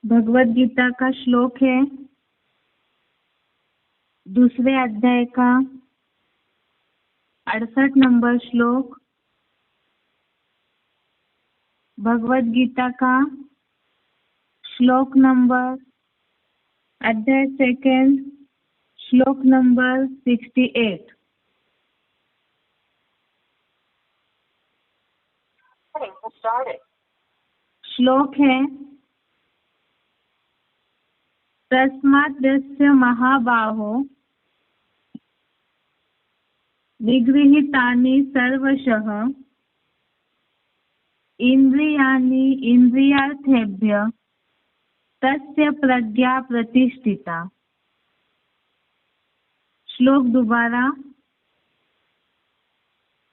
भगवत गीता का श्लोक है 2 अध्याय का 68 नंबर श्लोक। भगवत गीता का श्लोक नंबर अध्याय 2 श्लोक नंबर 68। श्लोक है तस्माद्यस्य महाबाहो निगृहीतानि सर्वशः इंद्रियाणि इंद्रियार्थेभ्यः तस्य प्रज्ञा प्रतिष्ठिता। श्लोक दोबारा।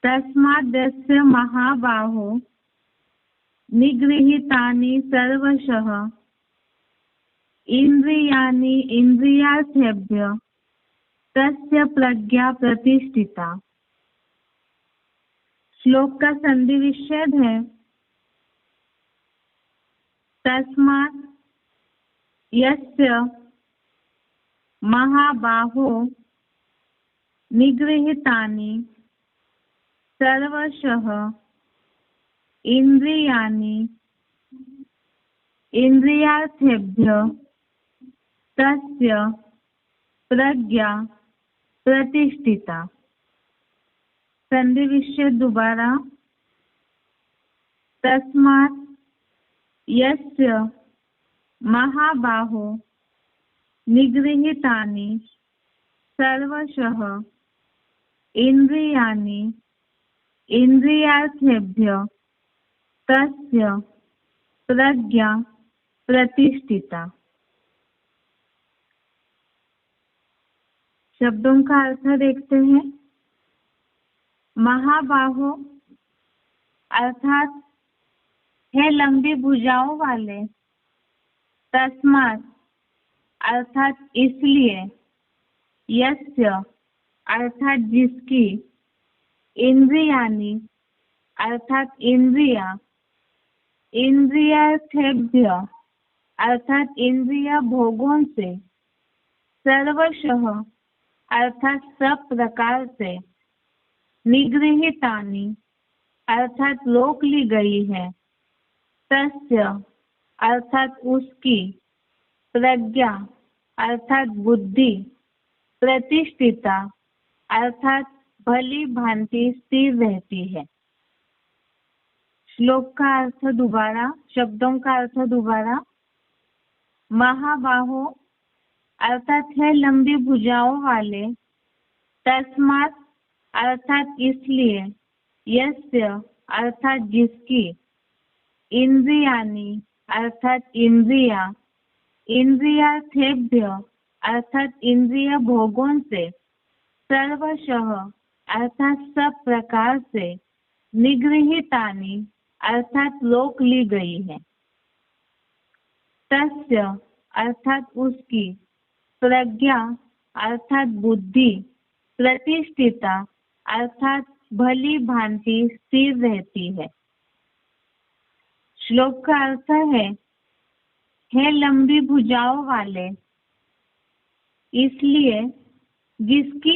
तस्माद्यस्य महाबाहो निगृहीतानि सर्वशः इंद्रियाणि इंद्रियार्थेभ्यः तस्य प्रज्ञा प्रतिष्ठिता। श्लोक का संधि विच्छेद है तस्मात् यस्य महाबाहो निगृहीतानि सर्वशः इंद्रियाणि इंद्रियार्थेभ्यः तस्य प्रज्ञा प्रतिष्ठिता। संधि विच्छेद दोबारा। तस्मात् यस्य महाबाहो निगृहीतानि सर्वशः इंद्रियाणि इंद्रियार्थेभ्यः तस्य प्रज्ञा प्रतिष्ठिता। शब्दों का अर्थ देखते हैं। महाबाहो अर्थात है लंबी भुजाओं वाले। तस्मात् अर्थात इसलिए। यस्य अर्थात जिसकी। इंद्रियाणि अर्थात इंद्रिया। इंद्रियार्थेभ्य अर्थात इंद्रिया भोगों से। सर्वशः अर्थात सब प्रकार से। निगृहीतानि अर्थात रोक ली गई है। तस्य अर्थात उसकी। प्रज्ञा अर्थात बुद्धि। प्रतिष्ठिता अर्थात भली भांति स्थिर रहती है। श्लोक का अर्थ दोबारा। शब्दों का अर्थ दोबारा। महाबाहो अर्थात है लंबी भुजाओं वाले। तस्मात् अर्थात इसलिए। यस्य अर्थात जिसकी। इंद्रियाणि अर्थात इंद्रिया। इंद्रियार्थेभ्य अर्थात इंद्रिय भोगों से। सर्वशः अर्थात सब प्रकार से। निगृहीतानि अर्थात रोक ली गई है। तस्य अर्थात उसकी। प्रज्ञा अर्थात बुद्धि। प्रतिष्ठिता अर्थात भली भांति स्थिर रहती है। श्लोक का अर्थ है लंबी भुजाओं वाले। इसलिए जिसकी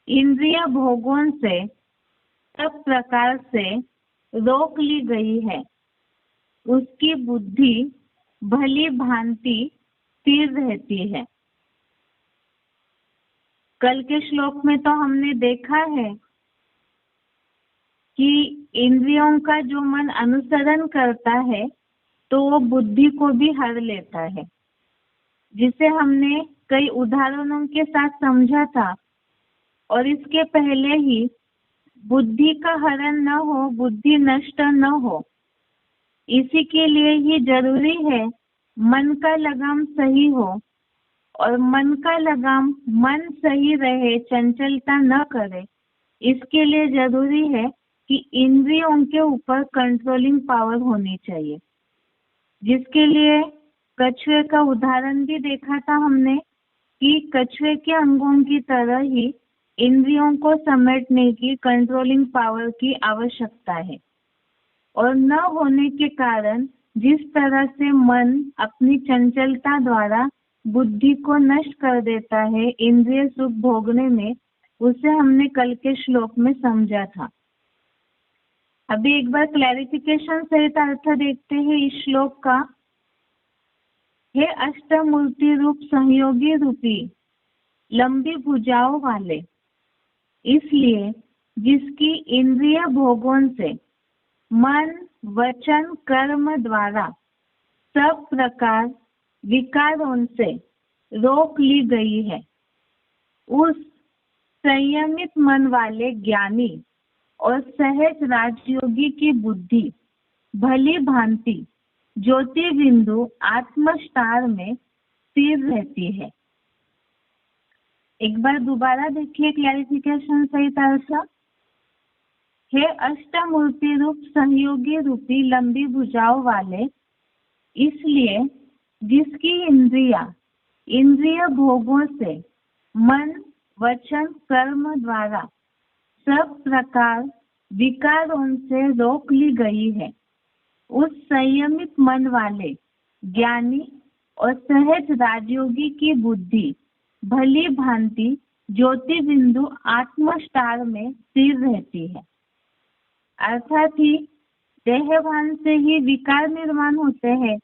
इंद्रिया भोगों से सब प्रकार से रोक ली गई है। उसकी बुद्धि भली भांति स्थिर रहती है। कल के श्लोक में तो हमने देखा है कि इंद्रियों का जो मन अनुसरण करता है तो वो बुद्धि को भी हर लेता है, जिसे हमने कई उदाहरणों के साथ समझा था। और इसके पहले ही बुद्धि का हरण न हो, बुद्धि नष्ट न हो, इसी के लिए ही जरूरी है मन का लगाम सही हो। और मन का लगाम मन सही रहे, चंचलता न करे, इसके लिए जरूरी है कि इंद्रियों के ऊपर कंट्रोलिंग पावर होनी चाहिए। जिसके लिए कछुए का उदाहरण भी देखा था हमने कि कछुए के अंगों की तरह ही इंद्रियों को समेटने की कंट्रोलिंग पावर की आवश्यकता है। और न होने के कारण जिस तरह से मन अपनी चंचलता द्वारा बुद्धि को नष्ट कर देता है इंद्रिय सुख भोगने में, उसे हमने कल के श्लोक में समझा था। अभी एक बार क्लैरिफिकेशन सहित अर्थ देखते हैं इस श्लोक का। हे अष्टमूर्ति रूप सहयोगी रूपी लंबी भुजाओं वाले, इसलिए जिसकी इंद्रिय भोगों से मन वचन कर्म द्वारा सब प्रकार विकारों से रोक ली गई है, उस संयमित मन वाले ज्ञानी और सहज राजयोगी की बुद्धि भली भांति ज्योति बिंदु आत्मस्तार में स्थिर रहती है। एक बार दोबारा देखिए क्लैरिफिकेशन सहित अर्थ। हे अष्टमूर्ति रूप सहयोगी रूपी लंबी भुजाओं वाले, इसलिए जिसकी इंद्रिय भोगों से मन वचन कर्म द्वारा सब प्रकार विकारों से रोक ली गई है, उस संयमित मन वाले ज्ञानी और सहज राजयोगी की बुद्धि भली भांति ज्योति बिंदु आत्मस्तार में स्थिर रहती है। अर्थात ही देहभान से ही विकार निर्माण होते हैं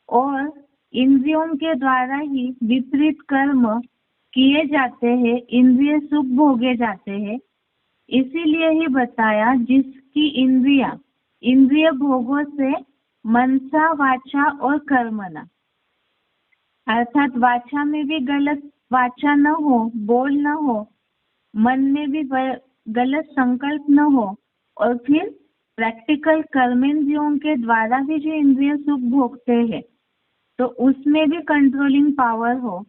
और इंद्रियों के द्वारा ही विपरीत कर्म किए जाते हैं, इंद्रिय सुख भोगे जाते हैं। इसीलिए ही बताया जिसकी इंद्रिय भोगों से मनसा वाचा और कर्मणा, अर्थात वाचा में भी गलत वाचा न हो, बोल न हो, मन में भी गलत संकल्प न हो, और फिर प्रैक्टिकल कर्मेंद्रियों के द्वारा भी जो इंद्रिय सुख भोगते हैं तो उसमें भी कंट्रोलिंग पावर हो।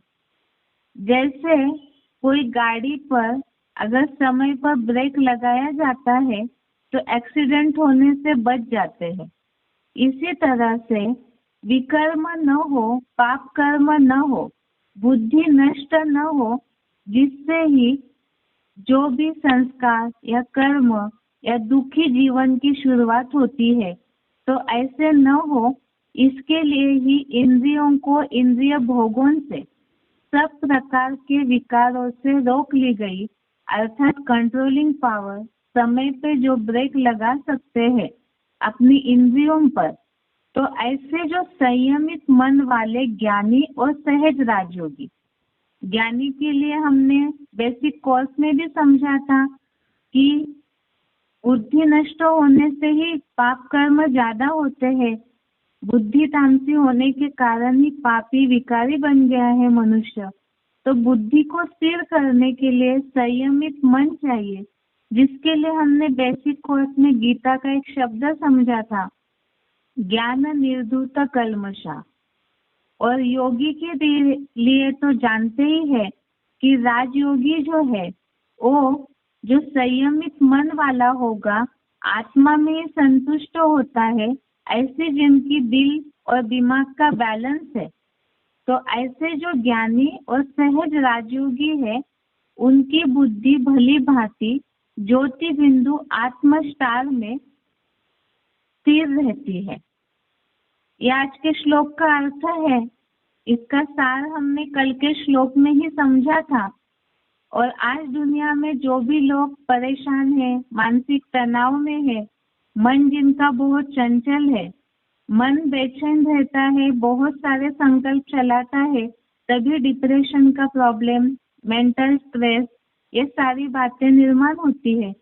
जैसे कोई गाड़ी पर अगर समय पर ब्रेक लगाया जाता है तो एक्सीडेंट होने से बच जाते हैं। इसी तरह से विकर्म न हो, पाप कर्म न हो, बुद्धि नष्ट न हो, जिससे ही जो भी संस्कार या कर्म या दुखी जीवन की शुरुआत होती है, तो ऐसे न हो, इसके लिए ही इंद्रियों को इंद्रिय भोगों से सब प्रकार के विकारों से रोक ली गई, अर्थात कंट्रोलिंग पावर समय पे जो ब्रेक लगा सकते हैं अपनी इंद्रियों पर। तो ऐसे जो संयमित मन वाले ज्ञानी और सहज राजयोगी, ज्ञानी के लिए हमने बेसिक कोर्स में भी समझा था कि बुद्धि नष्ट होने से ही पाप कर्म ज्यादा होते हैं। बुद्धि तामसी होने के कारण ही पापी विकारी बन गया है मनुष्य। तो बुद्धि को स्थिर करने के लिए संयमित मन चाहिए, जिसके लिए हमने बेसिक कोर्स में गीता का एक शब्द समझा था, ज्ञान निर्धूत कल्मषा। और योगी के लिए तो जानते ही है कि राजयोगी जो है वो जो संयमित मन वाला होगा, आत्मा में ही संतुष्ट होता है, ऐसे जिनकी दिल और दिमाग का बैलेंस है। तो ऐसे जो ज्ञानी और सहज राजयोगी है, उनकी बुद्धि भली भांति ज्योति बिंदु आत्मस्तार में स्थिर रहती है। यह आज के श्लोक का अर्थ है। इसका सार हमने कल के श्लोक में ही समझा था। और आज दुनिया में जो भी लोग परेशान हैं, मानसिक तनाव में है, मन जिनका बहुत चंचल है, मन बेचैन रहता है, बहुत सारे संकल्प चलाता है, तभी डिप्रेशन का प्रॉब्लम, मेंटल स्ट्रेस, ये सारी बातें निर्माण होती है।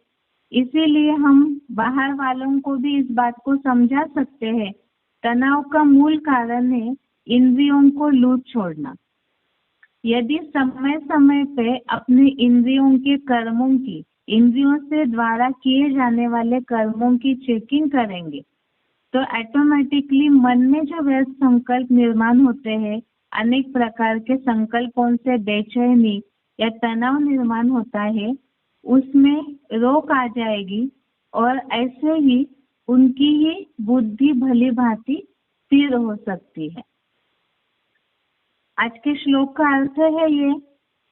इसीलिए हम बाहर वालों को भी इस बात को समझा सकते हैं, तनाव का मूल कारण है इंद्रियों को लूट छोड़ना। यदि समय समय पे अपने इंद्रियों के कर्मों की, इंद्रियों से द्वारा किए जाने वाले कर्मों की चेकिंग करेंगे, तो ऑटोमेटिकली मन में जो व्यर्थ संकल्प निर्माण होते हैं, अनेक प्रकार के संकल्पों से बेचैनी या तनाव निर्माण होता है, उसमें रोक आ जाएगी और ऐसे ही उनकी ही बुद्धि भली भांति स्थिर हो सकती है। आज के श्लोक का अर्थ है ये।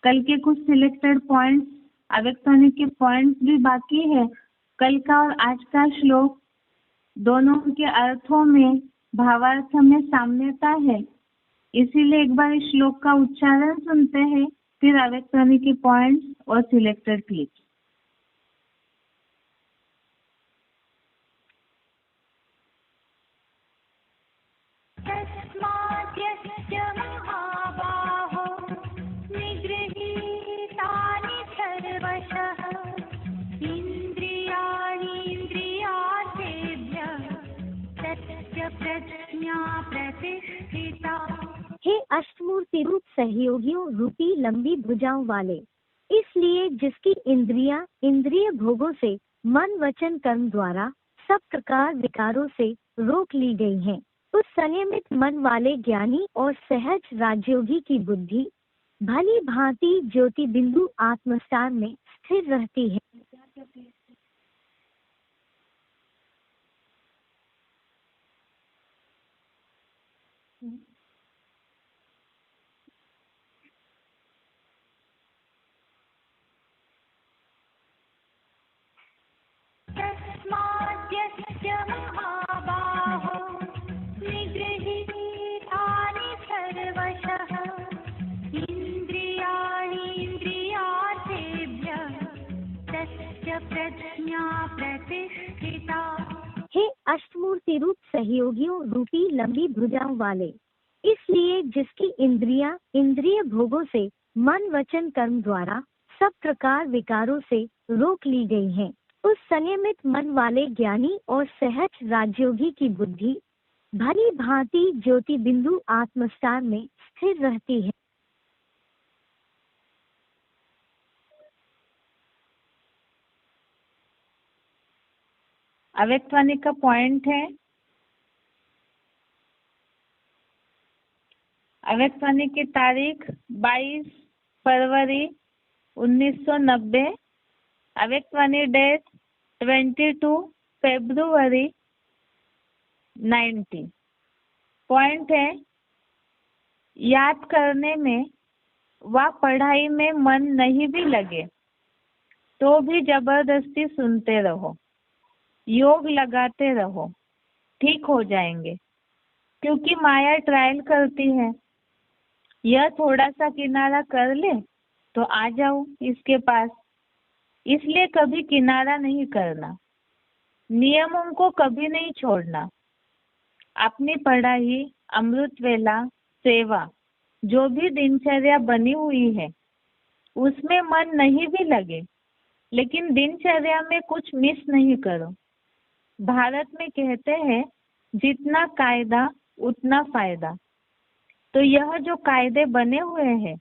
कल के कुछ सिलेक्टेड पॉइंट्स, अव्यक्तनिक के पॉइंट्स भी बाकी है। कल का और आज का श्लोक दोनों के अर्थों में भावार्थ में साम्यता है। इसीलिए एक बार इस श्लोक का उच्चारण सुनते हैं, फिर अव्यक्त ध्वनि के पॉइंट्स और सिलेक्टेड क्लिप्स। हे अष्टमूर्ति रूप सहयोगियों रूपी लंबी भुजाओं वाले, इसलिए जिसकी इंद्रियां इंद्रिय भोगों से मन वचन कर्म द्वारा सब प्रकार विकारों से रोक ली गई हैं, उस संयमित मन वाले ज्ञानी और सहज राजयोगी की बुद्धि भली भांति ज्योति बिंदु आत्मसार में स्थिर रहती है। हे अष्टमूर्ति रूप सहयोगियों रूपी लंबी भुजाओं वाले, इसलिए जिसकी इंद्रियां इंद्रिय भोगों से मन वचन कर्म द्वारा सब प्रकार विकारों से रोक ली गई हैं, उस संयमित मन वाले ज्ञानी और सहज राजयोगी की बुद्धि भली भांति ज्योति बिंदु आत्मसार में स्थिर रहती है। अव्यक्त ध्वनि का पॉइंट है, अव्यक्त ध्वनि की तारीख 22 फरवरी 1990, अव्यक्त ध्वनि डेट 22 फरवरी 90। पॉइंट है, याद करने में व पढ़ाई में मन नहीं भी लगे तो भी जबरदस्ती सुनते रहो, योग लगाते रहो, ठीक हो जाएंगे, क्योंकि माया ट्रायल करती है। यह थोड़ा सा किनारा कर ले तो आ जाओ इसके पास, इसलिए कभी किनारा नहीं करना, नियमों को कभी नहीं छोड़ना। अपनी पढ़ाई, अमृत वेला, सेवा, जो भी दिनचर्या बनी हुई है उसमें मन नहीं भी लगे, लेकिन दिनचर्या में कुछ मिस नहीं करो। भारत में कहते हैं जितना कायदा उतना फायदा। तो यह जो कायदे बने हुए हैं,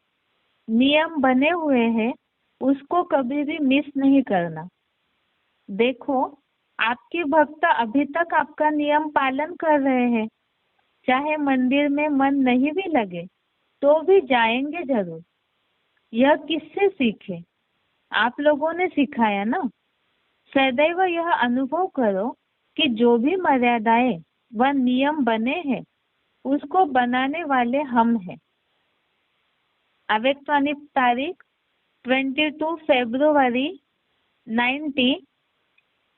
नियम बने हुए हैं, उसको कभी भी मिस नहीं करना। देखो, आपके भक्त अभी तक आपका नियम पालन कर रहे हैं, चाहे मंदिर में मन नहीं भी लगे तो भी जाएंगे जरूर। यह किससे सीखे? आप लोगों ने सिखाया ना। सदैव यह अनुभव करो कि जो भी मर्यादाएं व नियम बने हैं उसको बनाने वाले हम हैं। अव्यक्त ध्वनि तारीख 22 फरवरी 90,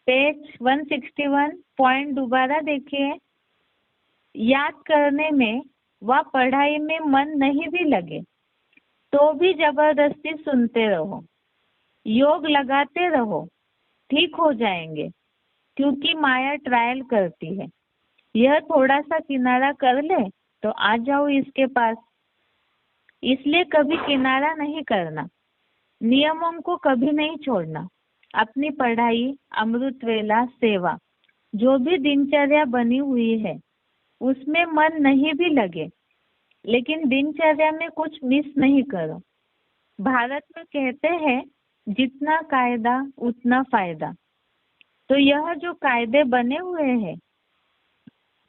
पेज 161। पॉइंट दोबारा देखिए, याद करने में व पढ़ाई में मन नहीं भी लगे तो भी जबरदस्ती सुनते रहो, योग लगाते रहो, ठीक हो जाएंगे, क्योंकि माया ट्रायल करती है। यह थोड़ा सा किनारा कर ले तो आ जाओ इसके पास, इसलिए कभी किनारा नहीं करना, नियमों को कभी नहीं छोड़ना। अपनी पढ़ाई, अमृत वेला, सेवा, जो भी दिनचर्या बनी हुई है उसमें मन नहीं भी लगे, लेकिन दिनचर्या में कुछ मिस नहीं करो। भारत में कहते हैं जितना कायदा उतना फायदा। तो यह जो कायदे बने हुए हैं,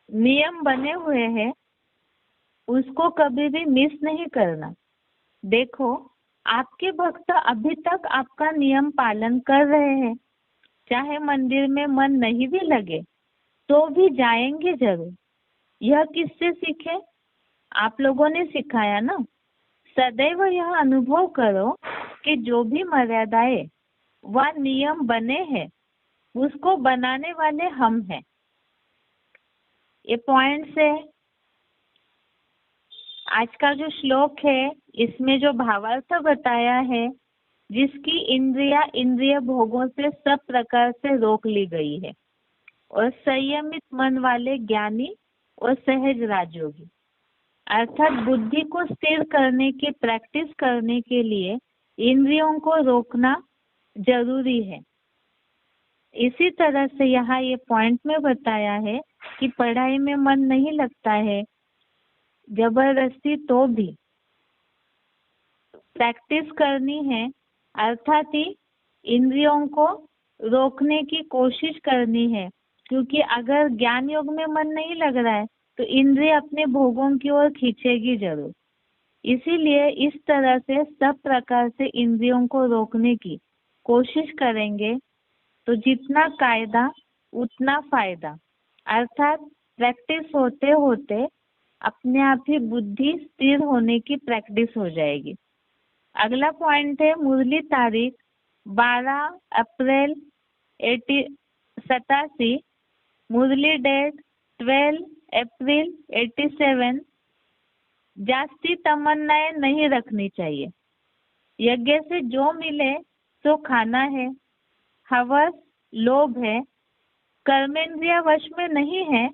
नियम बने हुए हैं, उसको कभी भी मिस नहीं करना। देखो, आपके भक्त अभी तक आपका नियम पालन कर रहे हैं, चाहे मंदिर में मन नहीं भी लगे तो भी जाएंगे जरूर। यह किससे सीखे? आप लोगों ने सिखाया ना। सदैव यह अनुभव करो कि जो भी मर्यादाएं व नियम बने हैं उसको बनाने वाले हम हैं। ये पॉइंट से आज का जो श्लोक है इसमें जो भावार्थ बताया है, जिसकी इंद्रिय भोगों से सब प्रकार से रोक ली गई है और संयमित मन वाले ज्ञानी और सहज राजयोगी, अर्थात बुद्धि को स्थिर करने की प्रैक्टिस करने के लिए इंद्रियों को रोकना जरूरी है। इसी तरह से यहाँ ये पॉइंट में बताया है कि पढ़ाई में मन नहीं लगता है जबरदस्ती, तो भी प्रैक्टिस करनी है, अर्थात ही इंद्रियों को रोकने की कोशिश करनी है, क्योंकि अगर ज्ञान योग में मन नहीं लग रहा है तो इंद्रिय अपने भोगों की ओर खींचेगी जरूर। इसीलिए इस तरह से सब प्रकार से इंद्रियों को रोकने की कोशिश करेंगे तो जितना कायदा उतना फायदा, अर्थात प्रैक्टिस होते होते अपने आप ही बुद्धि स्थिर होने की प्रैक्टिस हो जाएगी। अगला पॉइंट है मुरली तारीख 12 अप्रैल 87, मुरली डेट 12 अप्रैल 87। जास्ती तमन्नाएं नहीं रखनी चाहिए। यज्ञ से जो मिले तो खाना है, हवस लोभ है, कर्मेंद्रिय वश में नहीं है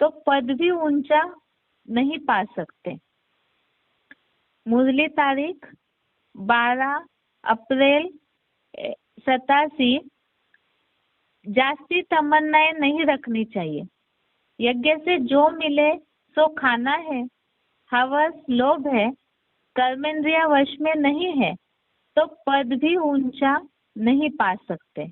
तो पद भी ऊंचा नहीं पा सकते। मुरली तारीख 12 अप्रैल 87। जास्ती तमन्नाएं नहीं रखनी चाहिए। यज्ञ से जो मिले सो खाना है, हवस लोभ है, कर्मेंद्रिय वश में नहीं है तो पद भी ऊंचा नहीं पा सकते।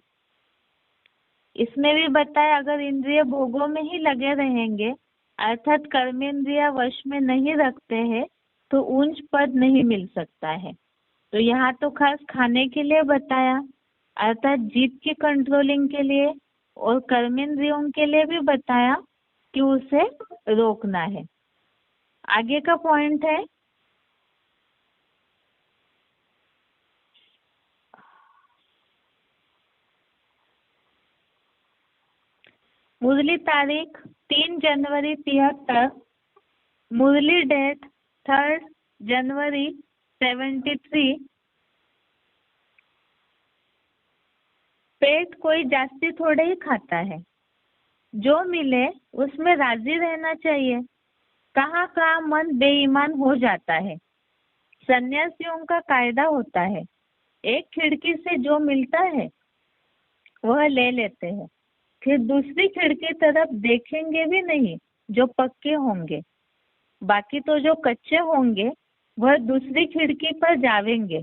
इसमें भी बताया अगर इंद्रिय भोगों में ही लगे रहेंगे, अर्थात कर्मेंद्रिय वश में नहीं रखते हैं, तो ऊंच पद नहीं मिल सकता है। तो यहाँ तो खास खाने के लिए बताया, अर्थात जीभ की कंट्रोलिंग के लिए, और कर्मेंद्रियों के लिए भी बताया कि उसे रोकना है। आगे का पॉइंट है मुरली तारीख 3 जनवरी 73, मुरली डेट 3 जनवरी 73। पेट कोई जास्ती थोड़े ही खाता है, जो मिले उसमें राजी रहना चाहिए। कहाँ कहाँ मन बेईमान हो जाता है। सन्यासियों का कायदा होता है, एक खिड़की से जो मिलता है वह ले लेते हैं, फिर दूसरी खिड़की तरफ देखेंगे भी नहीं जो पक्के होंगे। बाकी तो जो कच्चे होंगे वह दूसरी खिड़की पर जावेंगे।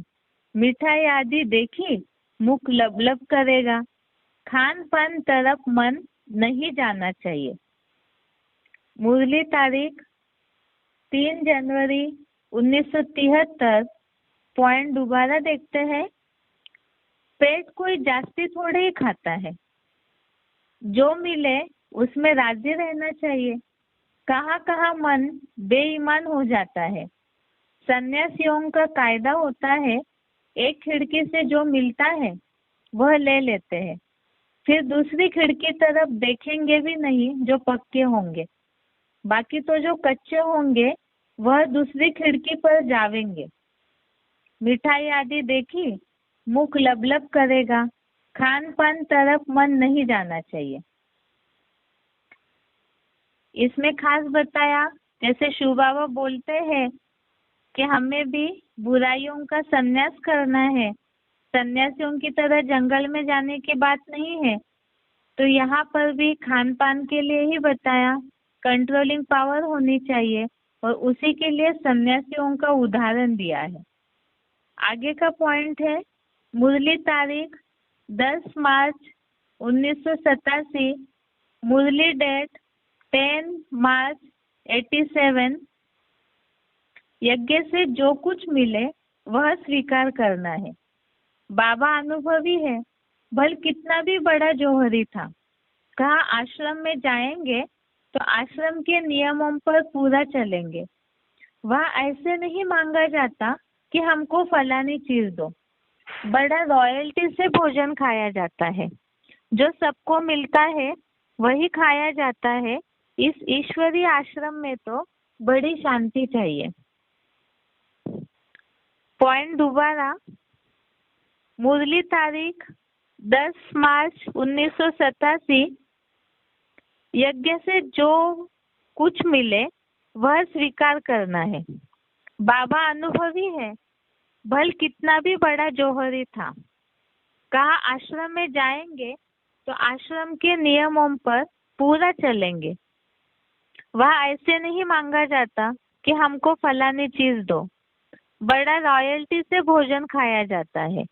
मिठाई आदि देखी मुख लबलब करेगा। खान पान तरफ मन नहीं जाना चाहिए। मुरली तारीख 3 जनवरी 1973। पॉइंट दोबारा देखते हैं। पेट कोई जास्ती थोड़े ही खाता है, जो मिले उसमें राजी रहना चाहिए। कहाँ कहाँ मन बेईमान हो जाता है। सन्यासियों का कायदा होता है, एक खिड़की से जो मिलता है वह ले लेते हैं, फिर दूसरी खिड़की तरफ देखेंगे भी नहीं जो पक्के होंगे। बाकी तो जो कच्चे होंगे वह दूसरी खिड़की पर जावेंगे। मिठाई आदि देखी मुख लबलब करेगा। खान पान तरफ मन नहीं जाना चाहिए। इसमें खास बताया, जैसे शिव बाबा बोलते हैं कि हमें भी बुराइयों का संन्यास करना है, सन्यासियों की तरह जंगल में जाने की बात नहीं है। तो यहाँ पर भी खान पान के लिए ही बताया, कंट्रोलिंग पावर होनी चाहिए, और उसी के लिए सन्यासियों का उदाहरण दिया है। आगे का पॉइंट है मुरली तारीख 10 मार्च 1987, मुरली डेट 10 मार्च 87। यज्ञ से जो कुछ मिले वह स्वीकार करना है। बाबा अनुभवी है, भल कितना भी बड़ा जोहरी था। कहा आश्रम में जाएंगे तो आश्रम के नियमों पर पूरा चलेंगे। वहाँ ऐसे नहीं मांगा जाता कि हमको फलानी चीज दो। बड़ा रॉयल्टी से भोजन खाया जाता है। जो सबको मिलता है वही खाया जाता है, इस ईश्वरीय आश्रम में तो बड़ी शांति चाहिए। पॉइंट दोबारा, मुरली तारीख 10 मार्च 1987। यज्ञ से जो कुछ मिले वह स्वीकार करना है। बाबा अनुभवी है, भल कितना भी बड़ा जौहरी था। कहा आश्रम में जाएंगे तो आश्रम के नियमों पर पूरा चलेंगे। वह ऐसे नहीं मांगा जाता कि हमको फलानी चीज दो। बड़ा रॉयल्टी से भोजन खाया जाता है,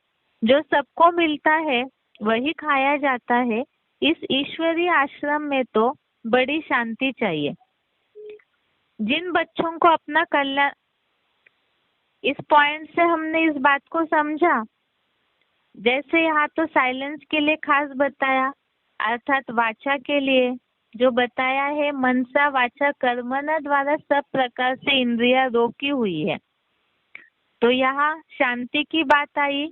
जो सबको मिलता है वही खाया जाता है। इस ईश्वरीय आश्रम में तो बड़ी शांति चाहिए। जिन बच्चों को अपना कल्याण, इस पॉइंट से हमने इस बात को समझा, जैसे यहाँ तो साइलेंस के लिए खास बताया, अर्थात वाचा के लिए जो बताया है, मनसा वाचा कर्मणा द्वारा सब प्रकार से इंद्रियां रोकी हुई है, तो यहाँ शांति की बात आई।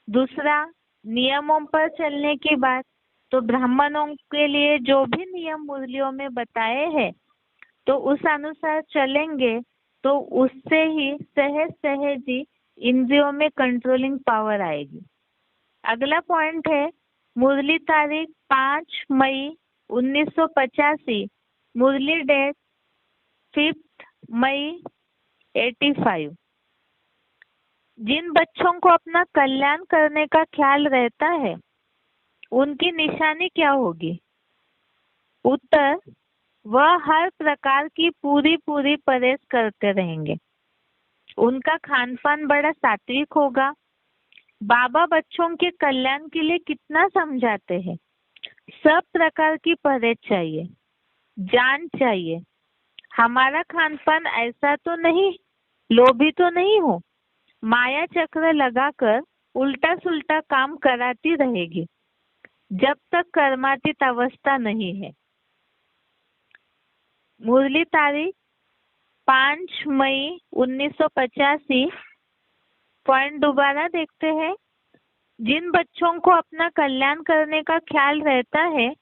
दूसरा, नियमों पर चलने की बात, तो ब्राह्मणों के लिए जो भी नियम मुरलियों में बताए हैं तो उस अनुसार चलेंगे तो उससे ही सहज सहज ही इंद्रियों में कंट्रोलिंग पावर आएगी। अगला पॉइंट है मुरली तारीख 5 मई 1985, मुरली डेट 5 मई 85। जिन बच्चों को अपना कल्याण करने का ख्याल रहता है उनकी निशानी क्या होगी? उत्तर, वह हर प्रकार की पूरी परहेज करते रहेंगे। उनका खान पान बड़ा सात्विक होगा। बाबा बच्चों के कल्याण के लिए कितना समझाते हैं। सब प्रकार की परहेज चाहिए, जान चाहिए। हमारा खान पान ऐसा तो नहीं, लोभी तो नहीं हो, माया चक्र लगाकर उल्टा सुल्टा काम कराती रहेगी जब तक कर्मातीत अवस्था नहीं है। मुरली तारीख 5 मई 1985। पॉइंट दोबारा देखते हैं। जिन बच्चों को अपना कल्याण करने का ख्याल रहता है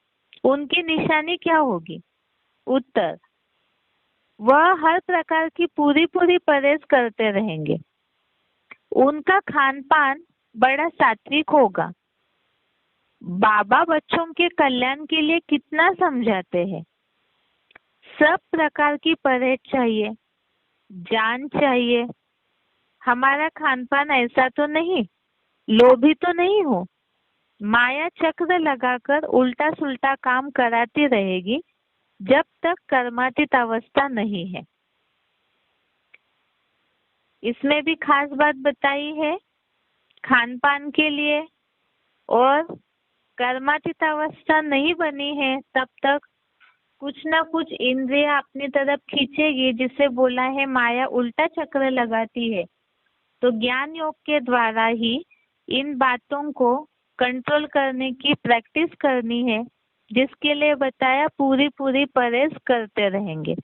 उनकी निशानी क्या होगी? उत्तर, वह हर प्रकार की पूरी परहेज करते रहेंगे। उनका खान पान बड़ा सात्विक होगा। बाबा बच्चों के कल्याण के लिए कितना समझाते हैं। सब प्रकार की परहेज चाहिए, जान चाहिए। हमारा खान पान ऐसा तो नहीं, लोभी तो नहीं हो, माया चक्र लगाकर उल्टा सुल्टा काम कराती रहेगी जब तक कर्मातीत अवस्था नहीं है। इसमें भी खास बात बताई है खान पान के लिए, और कर्मातीत अवस्था नहीं बनी है तब तक कुछ ना कुछ इंद्रियां अपनी तरफ खींचेगी, जिसे बोला है माया उल्टा चक्र लगाती है। तो ज्ञान योग के द्वारा ही इन बातों को कंट्रोल करने की प्रैक्टिस करनी है, जिसके लिए बताया पूरी परहेज करते रहेंगे।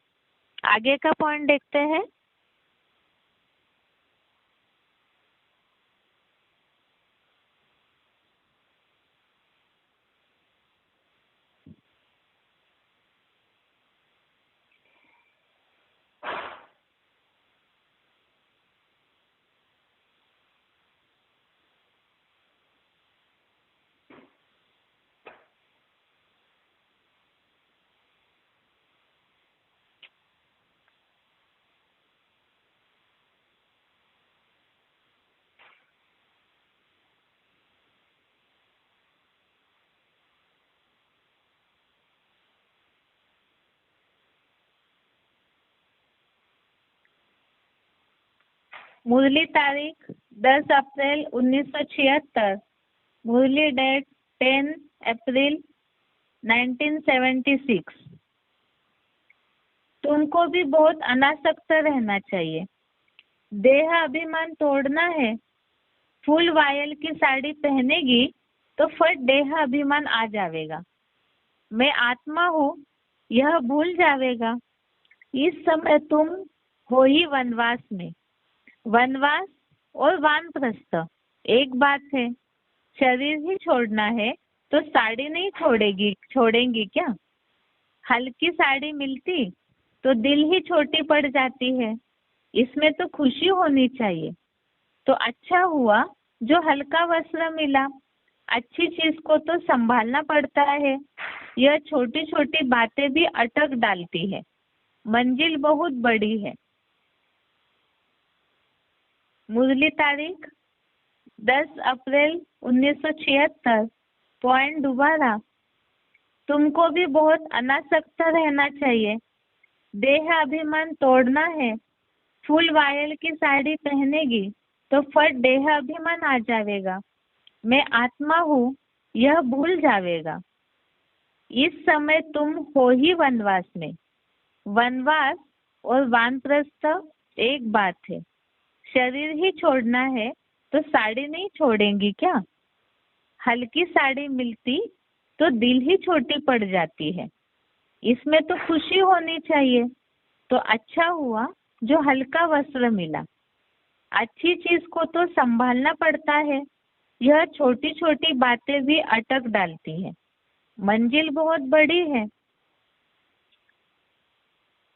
आगे का पॉइंट देखते हैं। मुरली तारीख 10 अप्रैल 1976, मुरली डेट 10 अप्रैल 1976। तुमको भी बहुत अनासक्त रहना चाहिए। देह अभिमान तोड़ना है। फुल वायल की साड़ी पहनेगी तो फट देह अभिमान आ जाएगा। मैं आत्मा हूँ यह भूल जाएगा। इस समय तुम हो ही वनवास में। वनवास और वानप्रस्थ एक बात है। शरीर ही छोड़ना है तो साड़ी नहीं छोड़ेंगी क्या? हल्की साड़ी मिलती तो दिल ही छोटी पड़ जाती है, इसमें तो खुशी होनी चाहिए। तो अच्छा हुआ जो हल्का वस्त्र मिला। अच्छी चीज को तो संभालना पड़ता है, यह छोटी छोटी बातें भी अटक डालती है। मंजिल बहुत बड़ी है। मुरली तारीख 10 अप्रैल 1976। पॉइंट दोबारा, तुमको भी बहुत अनासक्त रहना चाहिए। देह अभिमान तोड़ना है। फूल वायल की साड़ी पहनेगी तो फट देह अभिमान आ जाएगा। मैं आत्मा हूँ यह भूल जाएगा। इस समय तुम हो ही वनवास में। वनवास और वानप्रस्थ एक बात है। शरीर ही छोड़ना है तो साड़ी नहीं छोड़ेंगी क्या? हल्की साड़ी मिलती तो दिल ही छोटी पड़ जाती है, इसमें तो खुशी होनी चाहिए। तो अच्छा हुआ जो हल्का वस्त्र मिला। अच्छी चीज को तो संभालना पड़ता है, यह छोटी छोटी बातें भी अटक डालती है। मंजिल बहुत बड़ी है।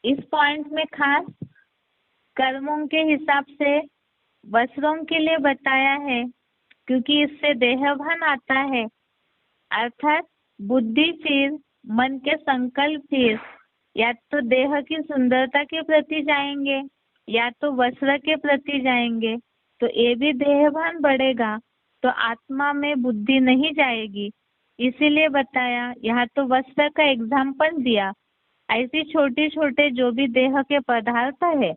इस पॉइंट में खास कर्मों के हिसाब से वस्त्रों के लिए बताया है, क्योंकि इससे देहभान आता है, अर्थात बुद्धि फिर मन के संकल्प फिर या तो देह की सुंदरता के प्रति जाएंगे या तो वस्त्र के प्रति जाएंगे, तो ये भी देहभान बढ़ेगा, तो आत्मा में बुद्धि नहीं जाएगी। इसीलिए बताया, यहाँ तो वस्त्र का एग्जाम्पल दिया। ऐसी छोटे छोटे जो भी देह के पदार्थ है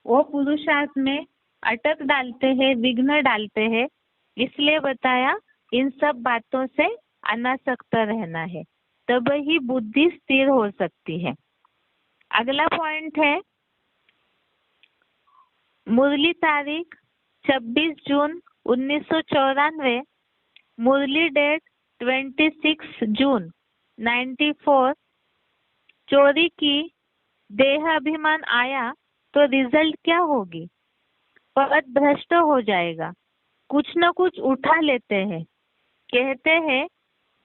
वो पुरुषार्थ में अटक डालते हैं, विघ्न डालते हैं। इसलिए बताया इन सब बातों से अनासक्त रहना है, तब ही बुद्धि स्थिर हो सकती है। अगला पॉइंट है मुरली तारीख 26 जून 1994। मुरली डेट 26 जून 94। चोरी की, देह अभिमान आया तो रिजल्ट क्या होगी? पद भ्रष्ट हो जाएगा। कुछ न कुछ उठा लेते हैं। कहते हैं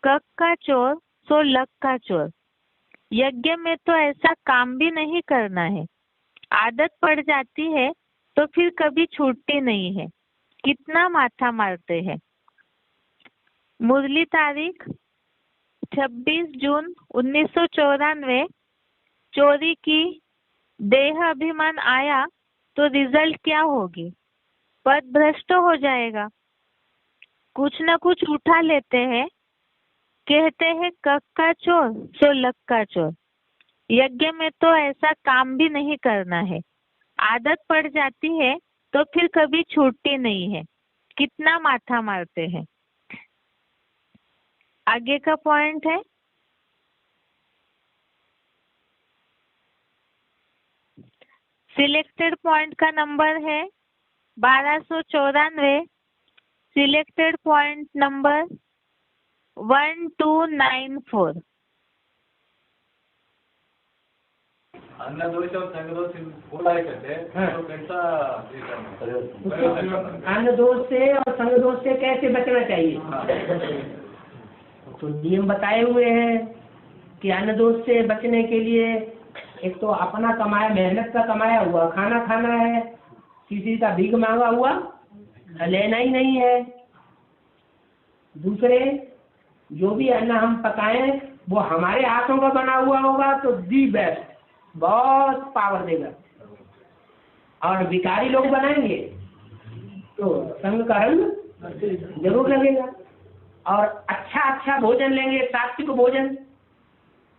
कक का चोर सो लक का चोर। यज्ञ में तो ऐसा काम भी नहीं करना है। आदत पड़ जाती है तो फिर कभी छूटती नहीं है। कितना माथा मारते हैं। मुरली तारीख 26 जून 1994। चोरी की, देह अभिमान आया तो रिजल्ट क्या होगी? पद भ्रष्ट हो जाएगा। कुछ न कुछ उठा लेते हैं। कहते हैं कक का चोर सो लक का चोर। यज्ञ में तो ऐसा काम भी नहीं करना है। आदत पड़ जाती है तो फिर कभी छूटती नहीं है। कितना माथा मारते हैं। आगे का पॉइंट है सिलेक्टेड पॉइंट का नंबर है 1294। Selected point number 1294। अन्नदोष और संगदोष बोला है कहते हैं, तो कैसा अन्नदोष से और संगदोष से कैसे बचना चाहिए? तो नियम बताए हुए हैं कि अन्नदोष से बचने के लिए एक तो अपना कमाया, मेहनत का कमाया हुआ खाना खाना है। किसी का भीख मांगा हुआ लेना ही नहीं है। दूसरे, जो भी अन्न हम पकाएं वो हमारे हाथों का बना हुआ होगा तो दी बेस्ट, बहुत पावर देगा। और भिखारी लोग बनाएंगे तो संग का रंग जरूर लगेगा। और अच्छा अच्छा भोजन लेंगे, सात्विक भोजन,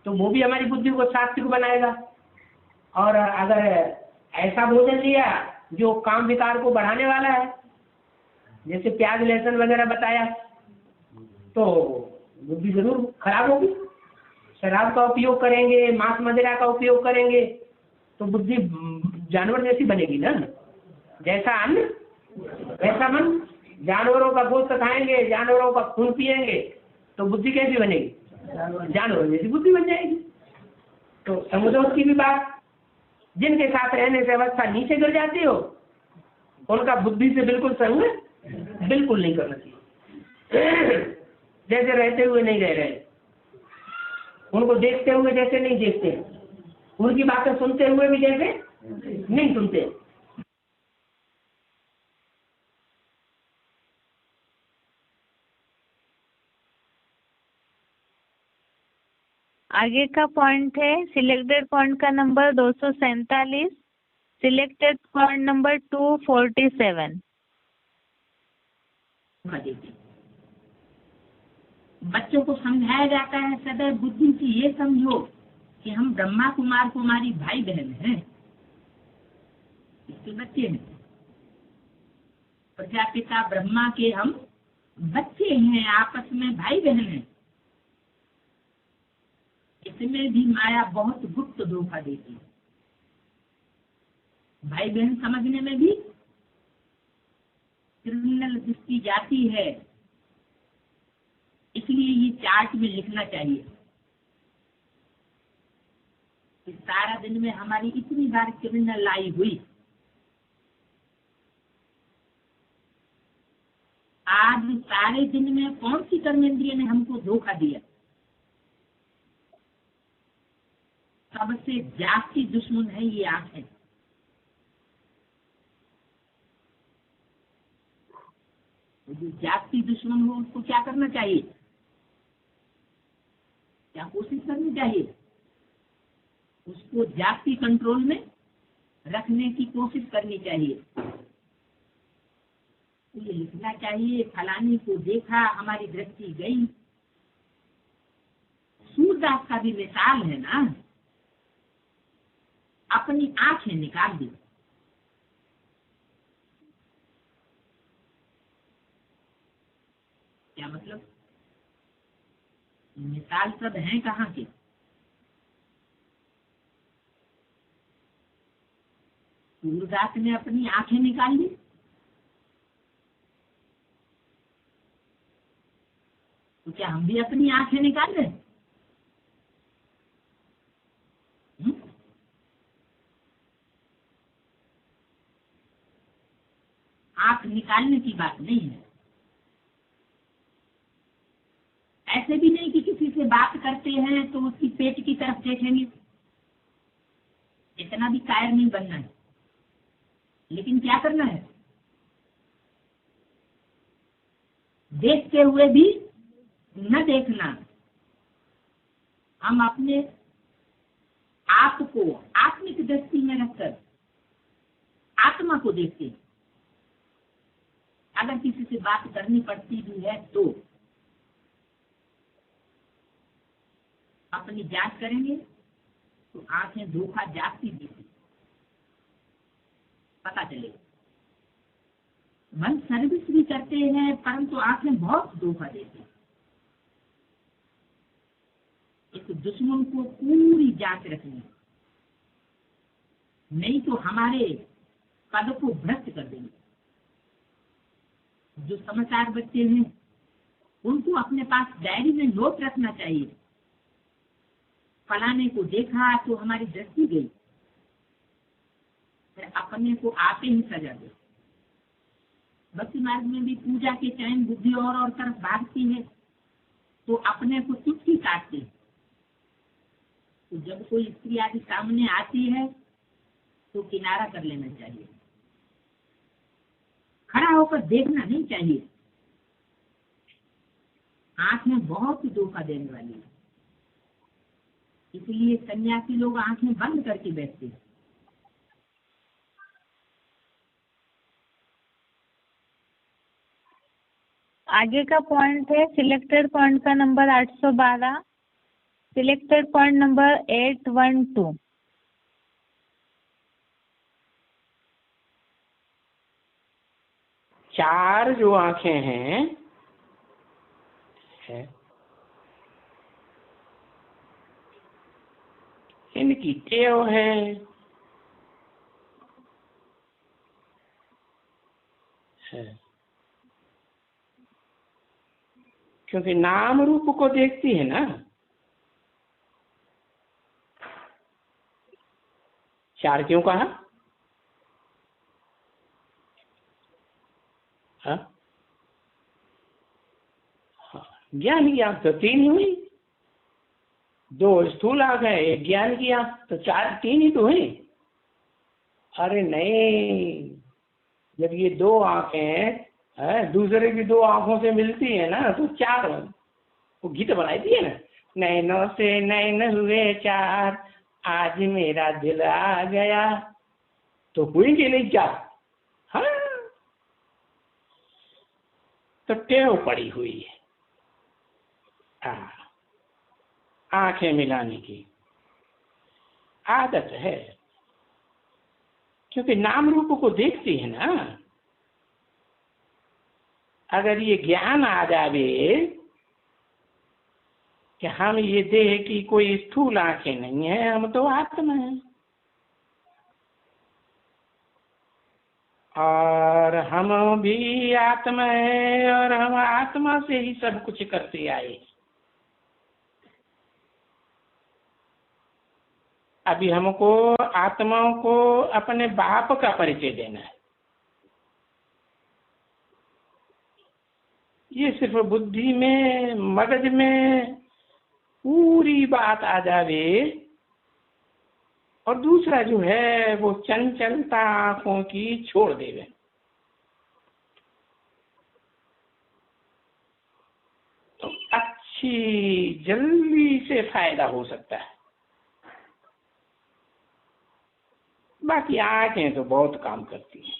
तो वो भी हमारी बुद्धि को सात्विक बनाएगा। और अगर ऐसा भोजन लिया जो काम विकार को बढ़ाने वाला है, जैसे प्याज लहसुन वगैरह बताया, तो बुद्धि जरूर खराब होगी। शराब का उपयोग करेंगे, मांस मदिरा का उपयोग करेंगे तो बुद्धि जानवर जैसी बनेगी ना। जैसा अन्न वैसा मन। जानवरों का गोश्त खाएंगे, जानवरों का खून पिएंगे तो बुद्धि कैसी बनेगी? जानवर जैसी बुद्धि बन जाएगी। तो संगदोष की भी बात, जिनके साथ रहने से अवस्था नीचे गिर जाती हो उनका बुद्धि से बिल्कुल संग बिल्कुल नहीं करना चाहिए। जैसे रहते हुए नहीं रह रहे। उनको देखते हुए जैसे नहीं देखते, उनकी बातें सुनते हुए भी जैसे नहीं सुनते। आगे का पॉइंट है सिलेक्टेड पॉइंट का नंबर 247, सिलेक्टेड पॉइंट नंबर 247। बच्चों को समझाया जाता है सदैव बुद्धि से ये समझो कि हम ब्रह्मा कुमार कुमारी भाई बहन हैं, इसके बच्चे हैं। प्रजापिता ब्रह्मा के हम बच्चे हैं, आपस में भाई बहन हैं। इसमें भी माया बहुत गुप्त धोखा देती है। भाई बहन समझने में भी क्रिमिनल दृष्टि जाती है, इसलिए ये चार्ट में लिखना चाहिए कि सारा दिन में हमारी इतनी बार क्रिमिनल लाई हुई, आज सारे दिन में कौन सी कर्मेंद्रिय ने हमको धोखा दिया। सबसे जास्ती दुश्मन है ये आंखें। जो जास्ती दुश्मन हो उसको क्या करना चाहिए, क्या कोशिश करनी चाहिए, उसको जास्ती कंट्रोल में रखने की कोशिश करनी चाहिए। ये लिखना चाहिए फलानी को देखा हमारी दृष्टि गई। सूरदास का भी मिसाल है ना, अपनी आंखें निकाल दी। क्या मतलब, मिसाल सब हैं कहाँ के। सूरदास ने अपनी आंखें निकाल ली, तो क्या हम भी अपनी आंखें निकाल रहे हैं? आंख निकालने की बात नहीं है। ऐसे भी नहीं कि किसी से बात करते हैं तो उसकी पेट की तरफ देखेंगे, इतना भी कायर नहीं बनना है। लेकिन क्या करना है, देखते हुए भी न देखना। हम अपने आप को आत्मिक दृष्टि में रखकर आत्मा को देखते हैं। अगर किसी से बात करनी पड़ती भी है तो अपनी जांच करेंगे तो आंखें धोखा जाती देती, पता चलेगा। मन सर्विस भी करते हैं परंतु आंखें बहुत धोखा देती हैं। इस दुश्मन को पूरी जांच रखनी, नहीं तो हमारे पद को भ्रष्ट कर देंगे। जो समझदार बच्चे हैं उनको अपने पास डायरी में नोट रखना चाहिए, फलाने को देखा तो हमारी दृष्टि गई, फिर अपने को आते ही सजा दे। भक्ति मार्ग में भी पूजा के टाइम बुद्धि और तरफ भागती है तो अपने को चुटकी काटते हैं। तो जब कोई स्त्री आदि सामने आती है तो किनारा कर लेना चाहिए, खड़ा होकर देखना नहीं चाहिए। आंखें बहुत धोखा देने वाली है, इसलिए सन्यासी लोग आंखें बंद करके बैठते हैं। आगे का पॉइंट है सिलेक्टेड पॉइंट का नंबर 812, सिलेक्टेड पॉइंट नंबर 812। चार जो आंखें हैं है, इनकी टेव है क्योंकि नाम रूप को देखती है ना। चार क्यों कहा? हाँ, ज्ञान की आंख तो तीन हुई, 2 स्थूल आंख है, 1 ज्ञान की आंख, तो 3 ही तो है। अरे नहीं, जब ये 2 आंखें दूसरे की 2 आंखों से मिलती है ना तो 4 वो गीत बनाई थी ना, नैनों से नैन हुए 4, आज मेरा दिल आ गया, तो हुई कि नहीं 4? हाँ, तो टेव पड़ी हुई है आंखें मिलाने की आदत है, क्योंकि नाम रूप को देखती है ना। अगर ये ज्ञान आ जावे कि हम ये देह की कोई स्थूल आंखें नहीं है, हम तो आत्मा है, और हम भी आत्मा है, और हम आत्मा से ही सब कुछ करते आए। अभी हमको आत्माओं को अपने बाप का परिचय देना है। ये सिर्फ बुद्धि में, मगज में पूरी बात आ जावे, और दूसरा जो है वो चंचलता आंखों की छोड़ देवे। तो अच्छी जल्दी से फायदा हो सकता है। बाकी आंखें तो बहुत काम करती हैं।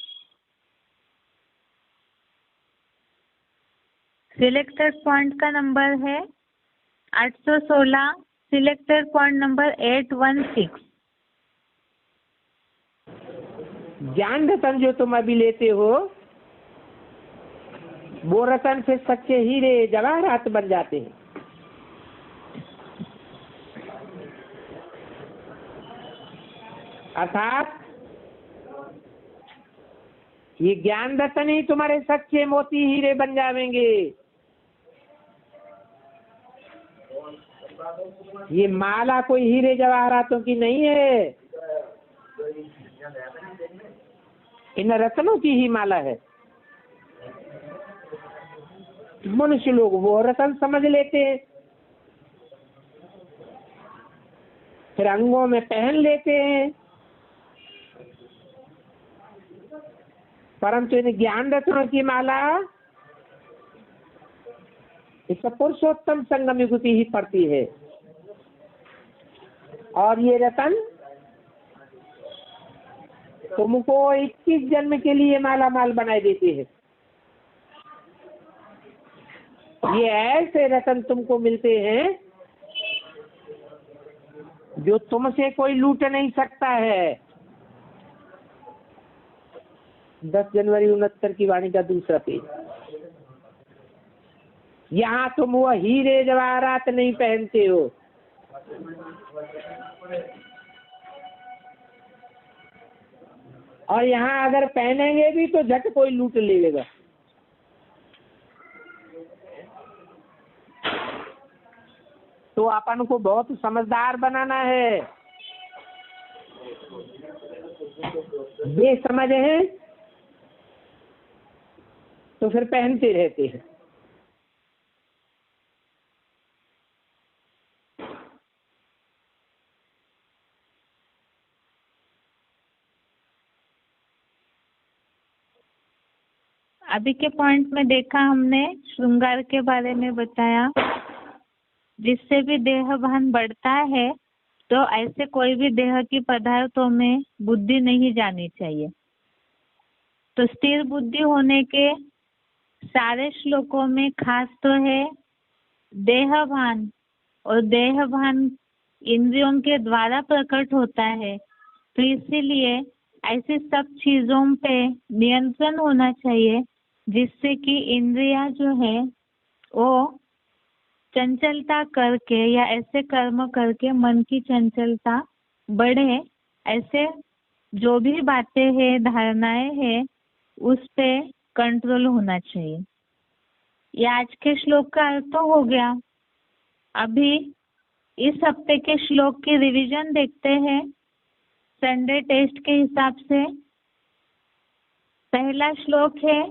सिलेक्टेड पॉइंट का नंबर है 816, सिलेक्टेड पॉइंट नंबर 816। ज्ञान रतन जो तुम अभी लेते हो, वो रतन फिर सच्चे हीरे जवाहरात बन जाते हैं। अर्थात ये ज्ञान रतन ही तुम्हारे सच्चे मोती हीरे बन जाएंगे। ये माला कोई हीरे जवाहरातों की नहीं है, इन रत्नों की ही माला है। मनुष्य लोग वो रतन समझ लेते हैं, फिर अंगों में पहन लेते हैं, परंतु इन ज्ञान रत्नों की माला इसका पुरुषोत्तम संगम विभूति ही पड़ती है। और ये रतन तुमको 21 जन्म के लिए माला माल बनाए देती है। ये ऐसे रतन तुमको मिलते हैं जो तुमसे कोई लूट नहीं सकता है। 10 जनवरी 69 की वाणी का दूसरा पेज। यहाँ तुम वो हीरे जवाहरात नहीं पहनते हो, और यहाँ अगर पहनेंगे भी तो झट कोई लूट लेगा। तो अपन को बहुत समझदार बनाना है। बेसमझ है तो फिर पहनते रहते हैं। अभी के पॉइंट में देखा हमने, श्रृंगार के बारे में बताया। जिससे भी देह भान बढ़ता है तो ऐसे कोई भी देह की पदार्थों में बुद्धि नहीं जानी चाहिए। तो स्थिर बुद्धि होने के सारे श्लोकों में खास तो है देह भान, और देह भान इंद्रियों के द्वारा प्रकट होता है। तो इसीलिए ऐसी सब चीजों पे नियंत्रण होना चाहिए, जिससे कि इंद्रियां जो है वो चंचलता करके या ऐसे कर्म करके मन की चंचलता बढ़े। ऐसे जो भी बातें हैं, धारणाएं हैं, उस पे कंट्रोल होना चाहिए। ये आज के श्लोक का अर्थ तो हो गया। अभी इस हफ्ते के श्लोक की रिवीजन देखते हैं संडे टेस्ट के हिसाब से। पहला श्लोक है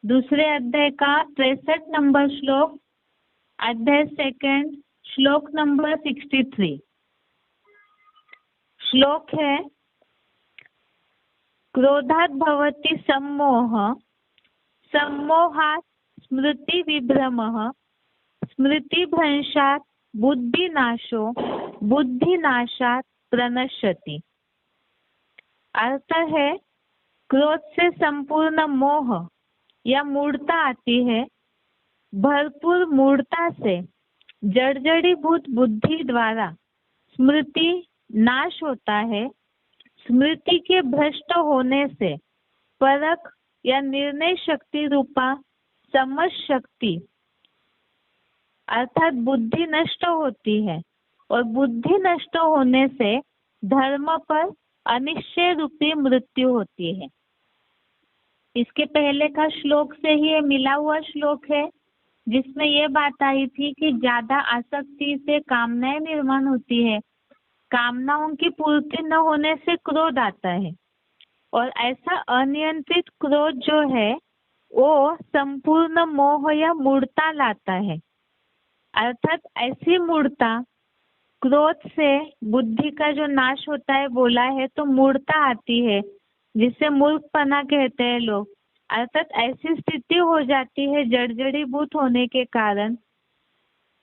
दूसरे अध्याय का 63 नंबर श्लोक, अध्याय सेकंड, श्लोक नंबर 63। श्लोक है, क्रोधात भवति सम्मोह, सम्मोहात् स्मृति विभ्रमः, स्मृति भ्रंशात् बुद्धिनाशो, बुद्धिनाशात् प्रणश्यति। अर्थ है, क्रोध से संपूर्ण मोह या मूढ़ता आती है। भरपूर मूढ़ता से जड़जड़ीभूत बुद्धि द्वारा स्मृति नाश होता है। स्मृति के भ्रष्ट होने से परख या निर्णय शक्ति रूपा समझ शक्ति अर्थात बुद्धि नष्ट होती है, और बुद्धि नष्ट होने से धर्म पर अनिश्चय रूपी मृत्यु होती है। इसके पहले का श्लोक से ही ये मिला हुआ श्लोक है, जिसमें ये बात आई थी कि ज्यादा आसक्ति से कामनाएं निर्माण होती है। कामनाओं की पूर्ति न होने से क्रोध आता है, और ऐसा अनियंत्रित क्रोध जो है वो संपूर्ण मोह या मूढ़ता लाता है। अर्थात ऐसी मूढ़ता, क्रोध से बुद्धि का जो नाश होता है बोला है, तो मूढ़ता आती है जिसे मूर्खपना कहते हैं लोग। अर्थात ऐसी स्थिति हो जाती है जड़जड़ीभूत होने के कारण,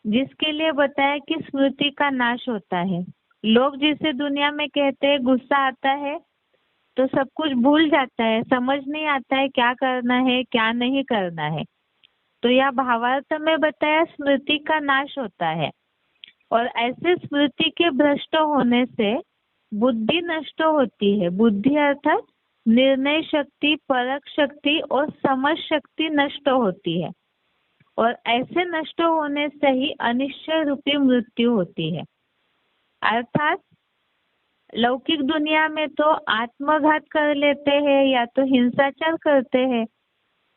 जिसके लिए बताया कि स्मृति का नाश होता है। लोग जिसे दुनिया में कहते हैं गुस्सा आता है तो सब कुछ भूल जाता है, समझ नहीं आता है क्या करना है क्या नहीं करना है। तो यह भावार्थ में बताया स्मृति का नाश होता है, और ऐसे स्मृति के भ्रष्ट होने से बुद्धि नष्ट होती है। बुद्धि अर्थात निर्णय शक्ति, परख शक्ति और समझ शक्ति नष्ट होती है, और ऐसे नष्ट होने से ही अनिश्चय रूपी मृत्यु होती है। अर्थात लौकिक दुनिया में तो आत्मघात कर लेते हैं या तो हिंसाचार करते हैं।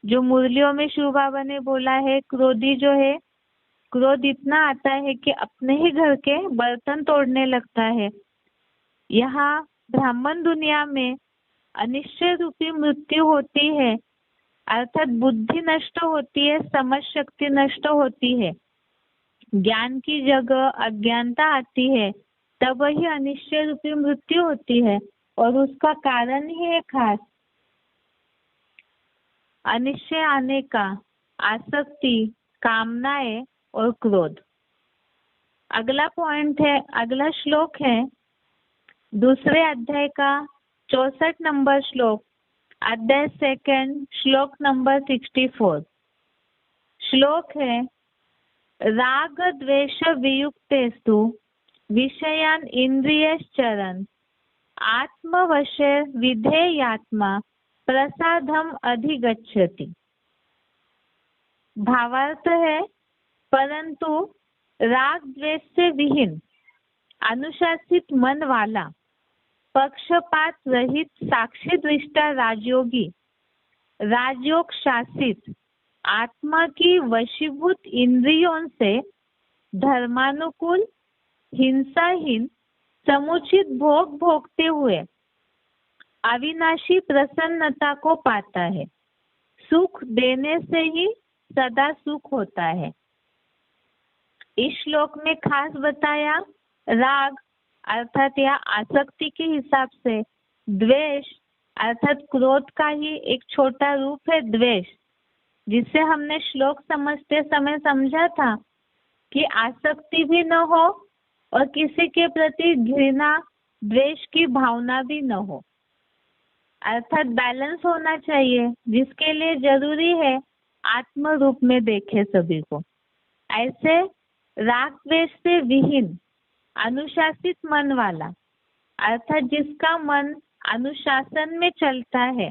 जो मुरलियों में शिव बाबा ने बोला है, क्रोधी जो है, क्रोध इतना आता है कि अपने ही घर के बर्तन तोड़ने लगता है। यहाँ ब्राह्मण दुनिया में अनिश्चय रूपी मृत्यु होती है, अर्थात बुद्धि नष्ट होती है, समझ शक्ति नष्ट होती है, ज्ञान की जगह अज्ञानता आती है, तब वही अनिश्चय रूपी मृत्यु होती है। और उसका कारण ही है खास अनिश्चय आने का आसक्ति, कामनाएं और क्रोध। अगला पॉइंट है, अगला श्लोक है दूसरे अध्याय का 64 नंबर श्लोक, अध्याय 2 श्लोक नंबर 64। श्लोक है, राग द्वेष वियुक्तेस्तु विषयान इंद्रियश्चरन् आत्मवशे विधेयात्मा प्रसादम अधिगच्छति। भावार्थ है, परंतु राग द्वेष से विहीन अनुशासित मन वाला, पक्षपात रहित साक्षी दृष्टा राजयोगी, राजयोग शासित आत्मा की वशीभूत इंद्रियों से धर्मानुकूल, हिंसाहीन, समुचित भोग भोगते हुए अविनाशी प्रसन्नता को पाता है। सुख देने से ही सदा सुख होता है। इस श्लोक में खास बताया राग अर्थात या आसक्ति के हिसाब से, द्वेष अर्थात क्रोध का ही एक छोटा रूप है द्वेष, जिसे हमने श्लोक समझते समय समझा था कि आसक्ति भी न हो और किसी के प्रति घृणा द्वेष की भावना भी न हो। अर्थात बैलेंस होना चाहिए, जिसके लिए जरूरी है आत्म रूप में देखे सभी को। ऐसे राग द्वेष से विहीन अनुशासित मन वाला, अर्थात जिसका मन अनुशासन में चलता है,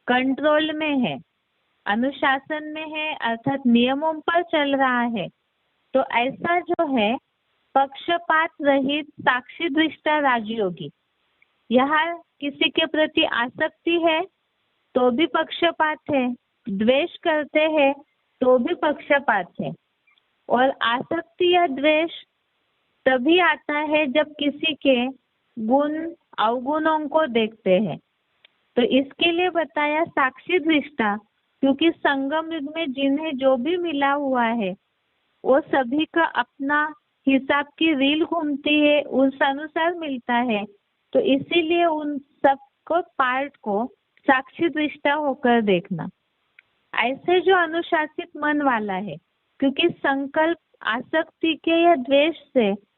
कंट्रोल में है, अनुशासन में है अर्थात नियमों पर चल रहा है, तो ऐसा जो है पक्षपात रहित साक्षी दृष्टा राजयोगी। यहाँ किसी के प्रति आसक्ति है तो भी पक्षपात है, द्वेष करते हैं तो भी पक्षपात है। और आसक्ति या द्वेष तभी आता है जब किसी के गुण अवगुणों को देखते हैं। तो इसके लिए बताया साक्षी दृष्टा, क्योंकि संगम युग में जिन्हें जो भी मिला हुआ है वो सभी का अपना हिसाब की रील घूमती है उस अनुसार मिलता है। तो इसीलिए उन सबको पार्ट को साक्षी दृष्टा होकर देखना। ऐसे जो अनुशासित मन वाला है, क्योंकि संकल्प आसक्ति के या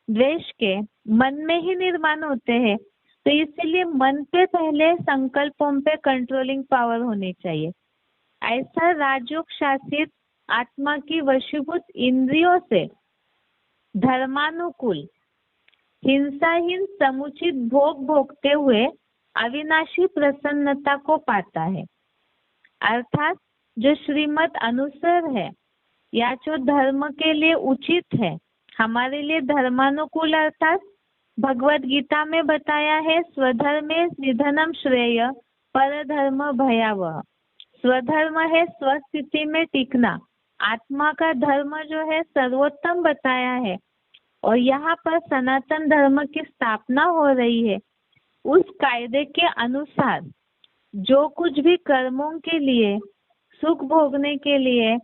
द्वेष के मन में ही निर्माण होते हैं, तो इसीलिए मन पे पहले संकल्पों पे कंट्रोलिंग पावर होनी चाहिए। ऐसा राजयोग शासित आत्मा की वशीभूत इंद्रियों से धर्मानुकूल हिंसाहीन समुचित भोग भोगते हुए अविनाशी प्रसन्नता को पाता है। अर्थात जो श्रीमत अनुसार है या जो धर्म के लिए उचित है, हमारे लिए धर्मानुकूल, अर्थात भगवत गीता में बताया है स्वधर्मे निधनम श्रेय परधर्म भयावह। स्वधर्म है स्वस्थिति में टिकना, आत्मा का धर्म जो है सर्वोत्तम बताया है। और यहाँ पर सनातन धर्म की स्थापना हो रही है। उस कायदे के अनुसार जो कुछ भी कर्मों के लिए, सुख भोगने के लिए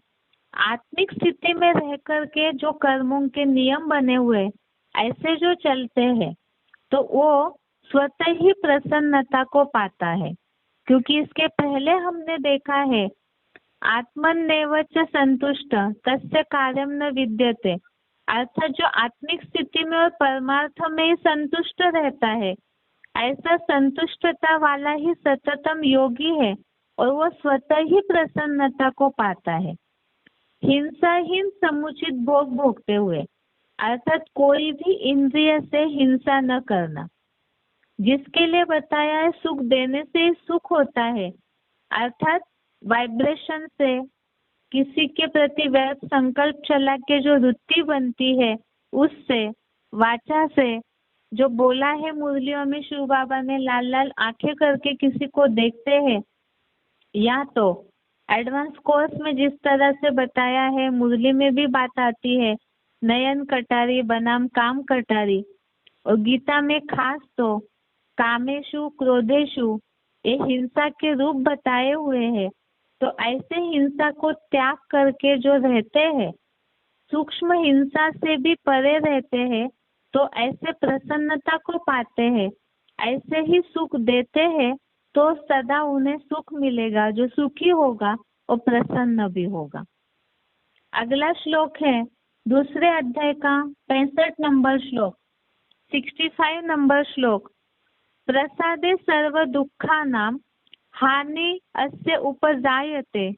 आत्मिक स्थिति में रह करके जो कर्मों के नियम बने हुए ऐसे जो चलते हैं, तो वो स्वतः ही प्रसन्नता को पाता है। क्योंकि इसके पहले हमने देखा है आत्मन्नेव च संतुष्ट तस्य कार्यम न विद्यते, अर्थात जो आत्मिक स्थिति में और परमार्थ में ही संतुष्ट रहता है, ऐसा संतुष्टता वाला ही सततम योगी है और वो स्वतः ही प्रसन्नता को पाता है। हिंसाहीन समुचित भोग भोगते हुए, अर्थात कोई भी इंद्रिय से हिंसा न करना, जिसके लिए बताया है सुख देने से ही सुख होता है। अर्थात वाइब्रेशन से किसी के प्रति व्यर्थ संकल्प चला के जो वृत्ति बनती है, उससे, वाचा से जो बोला है मुरलियों में शिव बाबा ने लाल लाल आंखें करके किसी को देखते हैं, या तो एडवांस कोर्स में जिस तरह से बताया है, मुरली में भी बात आती है नयन कटारी बनाम काम कटारी, और गीता में खास तो कामेशु क्रोधेशु ये हिंसा के रूप बताए हुए हैं। तो ऐसे हिंसा को त्याग करके जो रहते हैं, सूक्ष्म हिंसा से भी परे रहते हैं, तो ऐसे प्रसन्नता को पाते हैं। ऐसे ही सुख देते हैं तो सदा उन्हें सुख मिलेगा। जो सुखी होगा वो प्रसन्न भी होगा। अगला श्लोक है दूसरे अध्याय का 65 नंबर श्लोक, 65 नंबर श्लोक। प्रसादे सर्व दुःखानां हानि अस्य उपजायते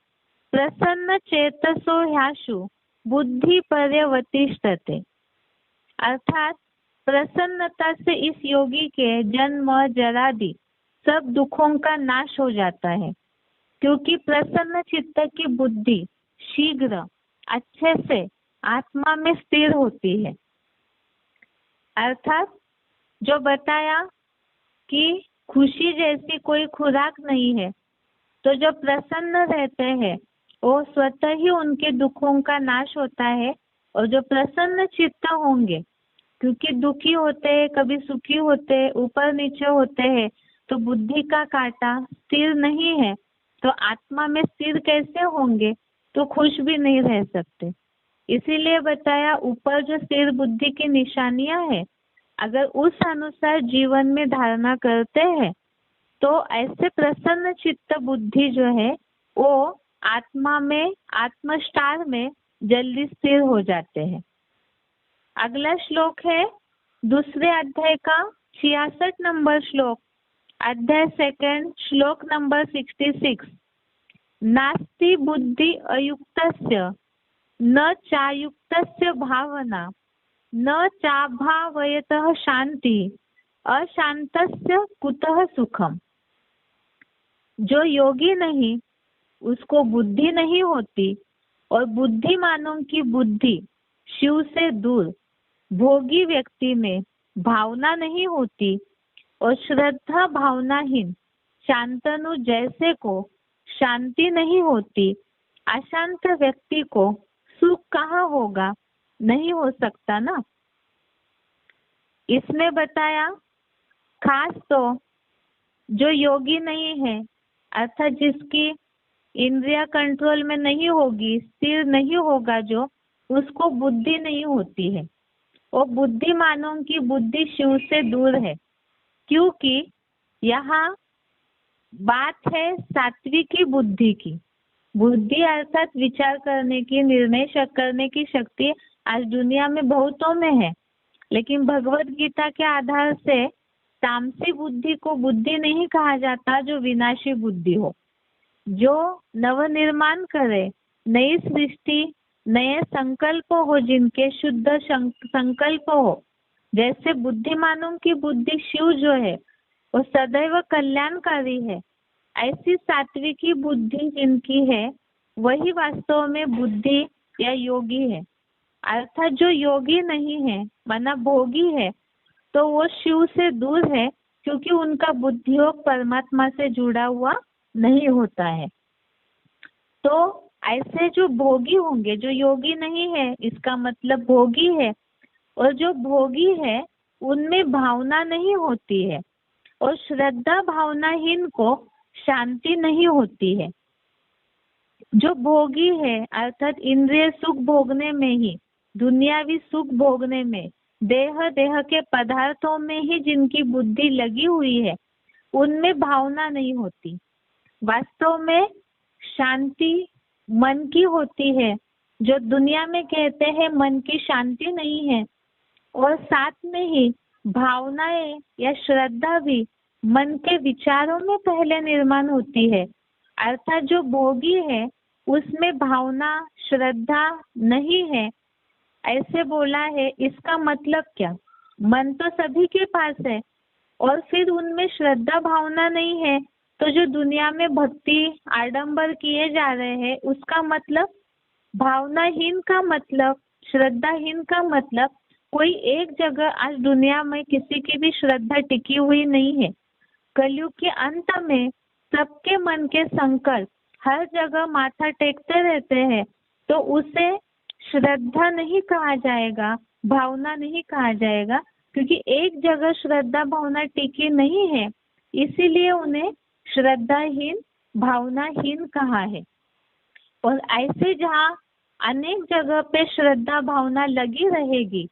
प्रसन्न चेतसो ह्याशु बुद्धि पर्यवतिष्ठते। अर्थात प्रसन्नता से इस योगी के जन्म जरादि सब दुखों का नाश हो जाता है, क्योंकि प्रसन्न चित्त की बुद्धि शीघ्र अच्छे से आत्मा में स्थिर होती है। अर्थात जो बताया कि खुशी जैसी कोई खुराक नहीं है, तो जो प्रसन्न रहते हैं वो स्वतः ही उनके दुखों का नाश होता है। और जो प्रसन्न चित्त होंगे, क्योंकि दुखी होते हैं, कभी सुखी होते हैं, ऊपर नीचे होते हैं, तो बुद्धि का कांटा स्थिर नहीं है, तो आत्मा में स्थिर कैसे होंगे, तो खुश भी नहीं रह सकते। इसीलिए बताया ऊपर जो स्थिर बुद्धि की निशानियां हैं, अगर उस अनुसार जीवन में धारणा करते हैं, तो ऐसे प्रसन्न चित्त बुद्धि जो है वो आत्मा में, आत्मस्टार में जल्दी स्थिर हो जाते हैं। अगला श्लोक है दूसरे अध्याय का 66 नंबर श्लोक, अध्याय 2 श्लोक नंबर 66। नास्ति बुद्धि अयुक्तस्य न चायुक्तस्य भावना न चाभावयतः शांति अशांतस्य कुतः सुखम। जो योगी नहीं उसको बुद्धि नहीं होती, और बुद्धिमानों की बुद्धि शिव से दूर भोगी व्यक्ति में भावना नहीं होती, और श्रद्धा भावनाहीन शांतनु जैसे को शांति नहीं होती। अशांत व्यक्ति को सुख कहाँ होगा, नहीं हो सकता ना। इसमें बताया खास तो जो योगी नहीं है, अर्थात जिसकी इंद्रिया कंट्रोल में नहीं होगी, स्थिर नहीं होगा, जो उसको बुद्धि नहीं होती है, और बुद्धिमानों की बुद्धि शिव से दूर है, क्योंकि यहाँ बात है सात्विकी बुद्धि की। बुद्धि अर्थात विचार करने की, निर्णय करने की शक्ति आज दुनिया में बहुतों में है, लेकिन भगवत गीता के आधार से तामसी बुद्धि को बुद्धि नहीं कहा जाता जो विनाशी बुद्धि हो, जो नवनिर्माण करे, नई सृष्टि, नए संकल्प हो, जिनके शुद्ध संकल्प हो। जैसे बुद्धिमानों की बुद्धि शिव जो है वो सदैव कल्याणकारी है, ऐसी सात्विकी बुद्धि जिनकी है वही वास्तव में बुद्धि या योगी है। अर्थात जो योगी नहीं है माना भोगी है तो वो शिव से दूर है, क्योंकि उनका बुद्धियोग परमात्मा से जुड़ा हुआ नहीं होता है। तो ऐसे जो भोगी होंगे, जो योगी नहीं है इसका मतलब भोगी है, और जो भोगी है उनमें भावना नहीं होती है, और श्रद्धा भावनाहीन को शांति नहीं होती है। जो भोगी है अर्थात इंद्रिय सुख भोगने में ही, दुनियावी सुख भोगने में, देह के पदार्थों में ही जिनकी बुद्धि लगी हुई है, उनमें भावना नहीं होती। वास्तव में शांति मन की होती है, जो दुनिया में कहते हैं मन की शांति नहीं है, और साथ में ही भावनाएं या श्रद्धा भी मन के विचारों में पहले निर्माण होती है। अर्थात जो भोगी है उसमें भावना श्रद्धा नहीं है, ऐसे बोला है। इसका मतलब क्या? मन तो सभी के पास है और फिर उनमें श्रद्धा भावना नहीं है, तो जो दुनिया में भक्ति आडंबर किए जा रहे हैं उसका मतलब, भावनाहीन का मतलब, श्रद्धाहीन का मतलब, कोई एक जगह आज दुनिया में किसी की भी श्रद्धा टिकी हुई नहीं है। कलयुग के अंत में सबके मन के संकल्प हर जगह माथा टेकते रहते हैं, तो उसे श्रद्धा नहीं कहा जाएगा, भावना नहीं कहा जाएगा, क्योंकि एक जगह श्रद्धा भावना टिकी नहीं है, इसीलिए उन्हें श्रद्धाहीन भावनाहीन कहा है। और ऐसे जहाँ अनेक जगह पे श्रद्धा भावना लगी रहेगी